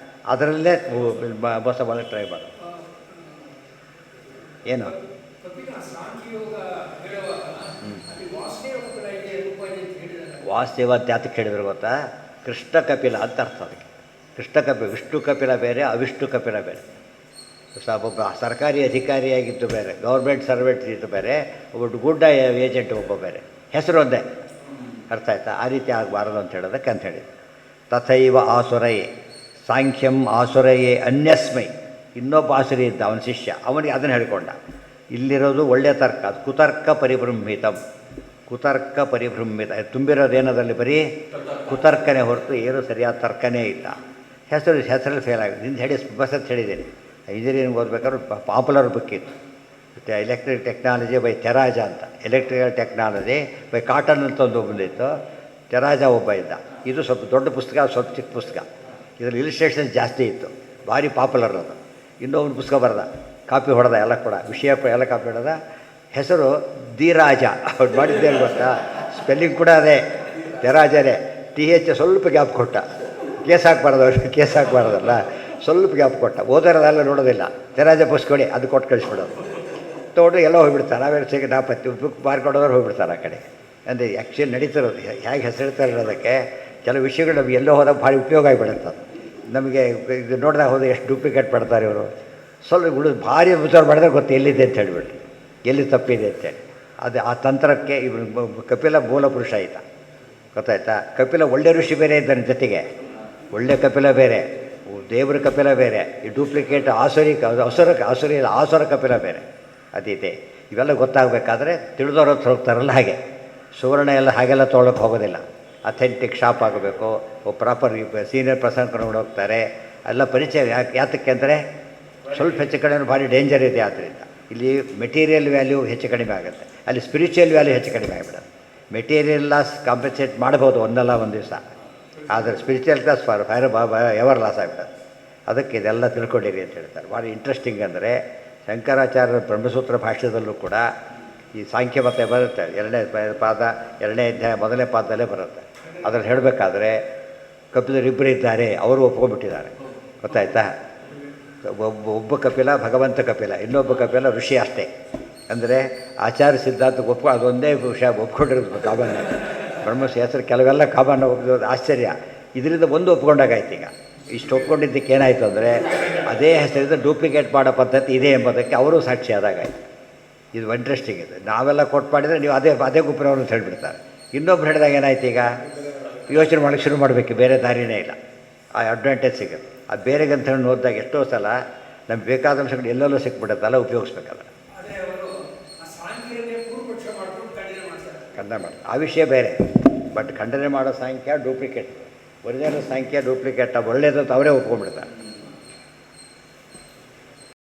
Speaker 1: ಅದರಲ್ಲೇ ಮೋಸ ಮಾಡಕ್ಕೆ ಟ್ರೈ ಮಾಡೋದು. ಏನು ವಾಸುದೇವ ಜಾತಕ್ಕೆ ಹೇಳಿದ್ರು ಗೊತ್ತಾ? ಕೃಷ್ಣ ಕಪಿಲ ಅಂತ ಅರ್ಥ ಅದಕ್ಕೆ. ಕೃಷ್ಣ ಕಪಿಲ, ವಿಷ್ಣು ಕಪಿಲ ಬೇರೆ, ಅವಿಷ್ಣು ಕಪಿಲ ಬೇರೆ. ಒಬ್ಬ ಸರ್ಕಾರಿ ಅಧಿಕಾರಿಯಾಗಿದ್ದು ಬೇರೆ, ಗೌರ್ಮೆಂಟ್ ಸರ್ವೆಂಟ್ ಇದ್ದು ಬೇರೆ, ಒಬ್ಬ ಗುಡ್ಡ ಏಜೆಂಟ್ ಒಬ್ಬ ಬೇರೆ, ಹೆಸರು ಒಂದೇ. ಅರ್ಥ ಆಯ್ತಾ? ಆ ರೀತಿ ಆಗಬಾರದು ಅಂತ ಹೇಳೋದಕ್ಕೆ ಅಂತ ಹೇಳಿದ್ರು. ತಥೈವ ಆಸುರಯೇ ಸಾಂಖ್ಯಂ ಆಸುರಯೇ ಅನ್ಯಸ್ಮೈ. ಇನ್ನೊಬ್ಬ ಆಸುರಿ ಇದ್ದ, ಅವನ ಶಿಷ್ಯ, ಅವನಿಗೆ ಅದನ್ನು ಹೇಳಿಕೊಂಡ. ಇಲ್ಲಿರೋದು ಒಳ್ಳೆಯ ತರ್ಕ, ಅದು ಕುತರ್ಕ ಪರಿಭ್ರಮಿತಂ. ಕುತರ್ಕ ಪರಿಭ್ರಮಿತ ತುಂಬಿರೋದೇನದಲ್ಲಿ ಬರೀ ಕುತರ್ಕನೇ ಹೊರತು ಏನು ಸರಿಯಾದ ತರ್ಕನೇ ಇಲ್ಲ. ಹೆಸರಲ್ಲಿ ಫೇಲ್ ಆಗಿದೆ. ನಿಂದು ಹೇಳಿ ಬಸತ್ ಹೇಳಿದ್ದೀನಿ. ಇಂಜಿನಿಯರಿಂಗ್ ಓದ್ಬೇಕಾದ್ರೆ ಪಾಪ್ಯುಲರ್ ಬುಕ್ ಇತ್ತು, ಎಲೆಕ್ಟ್ರಿಕ್ ಟೆಕ್ನಾಲಜಿ ಬೈ ತೆರಾಜ ಅಂತ. ಎಲೆಕ್ಟ್ರಿಕಲ್ ಟೆಕ್ನಾಲಜಿ ಬೈ ಕಾಟನ್ ಅಂತ ಒಂದು ಬಂದಿತ್ತು. ತೆರಾಜ ಒಬ್ಬ ಇದ್ದ. ಇದು ಸ್ವಲ್ಪ ದೊಡ್ಡ ಪುಸ್ತಕ, ಸ್ವಲ್ಪ ಚಿಕ್ಕ ಪುಸ್ತಕ. ಇದರಲ್ಲಿ ಇಲಿಸ್ಟ್ರೇಷನ್ ಜಾಸ್ತಿ ಇತ್ತು, ಭಾರಿ ಪಾಪ್ಯುಲರ್ ಅದು. ಇನ್ನೊಂದು ಪುಸ್ತಕ ಬರೆದ, ಕಾಪಿ ಹೊಡೆದ, ಎಲ್ಲ ಕೂಡ ವಿಷಯ ಎಲ್ಲ ಕಾಪಿ ಹೊಡೆದ. ಹೆಸರು ಧೀರಾಜ. ಅವ್ರು ಮಾಡಿದ್ದೇನು ಗೊತ್ತಾ? ಸ್ಪೆಲ್ಲಿಂಗ್ ಕೂಡ ಅದೇ, ತೆರಾಜನೇ. TH ಸ್ವಲ್ಪ ಗ್ಯಾಪ್ ಕೊಟ್ಟ. ಕೇಸ್ ಹಾಕ್ಬಾರ್ದು, ಅವ್ರಿಗೆ ಕೇಸ್ ಹಾಕ್ಬಾರ್ದಲ್ಲ, ಸ್ವಲ್ಪ ಗ್ಯಾಪ್ ಕೊಟ್ಟ. ಓದೋರದೆಲ್ಲ ನೋಡೋದಿಲ್ಲ. ತೆರಾಜ ಪುಸ್ತಕಡಿ ಅದು ಕೊಟ್ಟು ಕಳಿಸ್ಬಿಡೋದು. ತೊಗೊಂಡು ಎಲ್ಲ ಹೋಗ್ಬಿಡ್ತಾರೆ. ನಾವೇನು ಸಿಗ ನಾಪತ್ತಿ ಬುಕ್ ಮಾರ್ಕೊಂಡೋರು ಹೋಗ್ಬಿಡ್ತಾರೆ ಆ ಕಡೆ. ಅಂದರೆ ಆ್ಯಕ್ಚುಲಿ ನಡೀತಿರೋದು ಹೇಗೆ ಹೆಸರಿರ್ತಾರೆ ಇರೋದಕ್ಕೆ. ಕೆಲವು ವಿಷಯಗಳು ನಮ್ಗೆ ಎಲ್ಲೋ ಹೋದಾಗ ಭಾರಿ ಉಪಯೋಗ ಆಗಿಬಿಡುತ್ತೆ. ನಮಗೆ ಇದು ನೋಡಿದಾಗ ಹೋದಾಗ ಎಷ್ಟು ಡೂಪ್ಲಿಕೇಟ್ ಪಡ್ತಾರೆ ಇವರು. ಸ್ವಲ್ಪ ಉಳಿದು ಭಾರಿ ವಿಚಾರ ಮಾಡಿದ್ರೆ ಗೊತ್ತು ಎಲ್ಲಿದೆ ಅಂತ ಹೇಳಿಬಿಟ್ಟು, ಎಲ್ಲಿ ತಪ್ಪಿದೆ ಅಂತೇಳಿ. ಅದು ಆ ತಂತ್ರಕ್ಕೆ ಇವರು ಕಪಿಲ ಮೂಲ ಪುರುಷ ಆಯಿತಾ, ಗೊತ್ತಾಯ್ತಾ? ಕಪಿಲ ಒಳ್ಳೆ ಋಷಿ ಬೇರೆ ಇದ್ದಾನೆ ಜೊತೆಗೆ, ಒಳ್ಳೆ ಕಪಿಲ ಬೇರೆ, ದೇವರ ಕಪಿಲ ಬೇರೆ, ಈ ಡೂಪ್ಲಿಕೇಟ್ ಆಸುರ ಕಪಿಲ ಬೇರೆ ಅದಿದೆ. ಇವೆಲ್ಲ ಗೊತ್ತಾಗಬೇಕಾದ್ರೆ ತಿಳಿದವ್ರ ಹತ್ರ ಹೋಗ್ತಾರಲ್ಲ ಹಾಗೆ. ಸುವರ್ಣ ಎಲ್ಲ ಹಾಗೆಲ್ಲ ತೊಗೊಳಕ್ಕೆ ಹೋಗೋದಿಲ್ಲ. ಅಥೆಂಟಿಕ್ ಶಾಪ್ ಆಗಬೇಕು, ಪ್ರಾಪರ್ ಸೀನಿಯರ್ ಪರ್ಸನ್ ಕರ್ಕೊಂಡು ಹೋಗ್ತಾರೆ. ಎಲ್ಲ ಪರಿಚಯ ಯಾತಕ್ಕೆ ಅಂದರೆ ಸ್ವಲ್ಪ ಹೆಚ್ಚು ಕಡಿಮೆ ಭಾರಿ ಡೇಂಜರ್ ಇದೆ. ಆದ್ದರಿಂದ ಇಲ್ಲಿ ಮೆಟೀರಿಯಲ್ ವ್ಯಾಲ್ಯೂ ಹೆಚ್ಚು ಕಡಿಮೆ ಆಗುತ್ತೆ, ಅಲ್ಲಿ ಸ್ಪಿರಿಚುವಲ್ ವ್ಯಾಲ್ಯೂ ಹೆಚ್ಚು ಕಡಿಮೆ ಆಗಿಬಿಡೋದು. ಮೆಟೀರಿಯಲ್ ಲಾಸ್ ಕಾಂಪನ್ಸೇಟ್ ಮಾಡ್ಬೋದು ಒಂದಲ್ಲ ಒಂದು ದಿವಸ, ಆದರೆ ಸ್ಪಿರಿಚುವಲ್ ಲಾಸ್ ಎವರ್ ಲಾಸ್ ಆಗಿಬಿಡೋದು. ಅದಕ್ಕೆ ಇದೆಲ್ಲ ತಿಳ್ಕೊಂಡಿರಿ ಅಂತ ಹೇಳ್ತಾರೆ. ಭಾರಿ ಇಂಟ್ರೆಸ್ಟಿಂಗ್ ಅಂದರೆ ಶಂಕರಾಚಾರ್ಯರ ಬ್ರಹ್ಮಸೂತ್ರ ಭಾಷ್ಯದಲ್ಲೂ ಕೂಡ ಈ ಸಾಂಖ್ಯ ಮತ್ತೆ ಬರುತ್ತೆ. ಎರಡನೇ ಪಾದ, ಎರಡನೇ ಅಧ್ಯಾಯ ಮೊದಲನೇ ಪಾದದಲ್ಲೇ ಬರುತ್ತೆ. ಅದರಲ್ಲಿ ಹೇಳಬೇಕಾದ್ರೆ ಕಪಿಲರಿಬ್ಬರು ಇದ್ದಾರೆ, ಅವರು ಒಪ್ಕೊಂಡ್ಬಿಟ್ಟಿದ್ದಾರೆ. ಗೊತ್ತಾಯ್ತಾ? ಒಬ್ಬ ಕಪಿಲ ಭಗವಂತ ಕಪಿಲ, ಇನ್ನೊಬ್ಬ ಕಪಿಲ ಋಷಿ ಅಷ್ಟೇ. ಅಂದರೆ ಆಚಾರ್ಯ ಸಿದ್ಧಾಂತ ಅದೊಂದೇ ವಿಷಯ ಒಪ್ಕೊಂಡಿರೋದು ಕಾಮನ್. ಬ್ರಹ್ಮಸ್ ಹೆಸರು ಕೆಲವೆಲ್ಲ ಕಾಮನ್ ಒಪ್ಪಿರೋದು ಆಶ್ಚರ್ಯ. ಇದರಿಂದ ಒಂದು ಒಪ್ಕೊಂಡಾಗಾಯ್ತು. ಈಗ ಇಷ್ಟು ಒಪ್ಕೊಂಡಿದ್ದಕ್ಕೆ ಏನಾಯಿತು ಅಂದರೆ ಅದೇ ಹೆಸರಿಂದ ಡೂಪ್ಲಿಕೇಟ್ ಮಾಡೋ ಪದ್ಧತಿ ಇದೆ ಎಂಬುದಕ್ಕೆ ಅವರು ಸಾಕ್ಷಿ ಆದಾಗಾಯ್ತು. ಇದು ಇಂಟ್ರೆಸ್ಟಿಂಗ್ ಇದೆ. ನಾವೆಲ್ಲ ಕೊಟ್ಟು ಮಾಡಿದರೆ ನೀವು ಅದೇ ಗುಪ್ರವರು ಅಂತ ಹೇಳಿಬಿಡ್ತಾರೆ. ಇನ್ನೊಬ್ರು ಹೇಳಿದಾಗ ಏನಾಯ್ತು? ಈಗ ಯೋಚನೆ ಮಾಡೋಕ್ಕೆ ಶುರು ಮಾಡಬೇಕು, ಬೇರೆ ದಾರಿನೇ ಇಲ್ಲ. ಆ ಅಡ್ವಾಂಟೇಜ್ ಸಿಗುತ್ತೆ. ಆ ಬೇರೆಗಂತ ಹೇಳಿ ನೋಡಿದಾಗ ಎಷ್ಟೋ ಸಲ ನಮ್ಗೆ ಬೇಕಾದ ಅಂಶಗಳು ಎಲ್ಲೆಲ್ಲೋ ಸಿಕ್ಬಿಡುತ್ತಲ್ಲ, ಉಪಯೋಗಿಸ್ಬೇಕಲ್ಲ. ಖಂಡನೆ ಮಾಡಿ ಆ ವಿಷಯ ಬೇರೆ. ಬಟ್ ಖಂಡನೆ ಮಾಡೋ ಸಾಂಖ್ಯ ಡೂಪ್ಲಿಕೇಟ್, ಒರಿಜಿನಲ್ ಸಾಂಖ್ಯ ಡೂಪ್ಲಿಕೇಟ್ ಒಳ್ಳೆಯದಂತ ಅವರೇ ಒಪ್ಕೊಂಡ್ಬಿಡ್ತಾರೆ.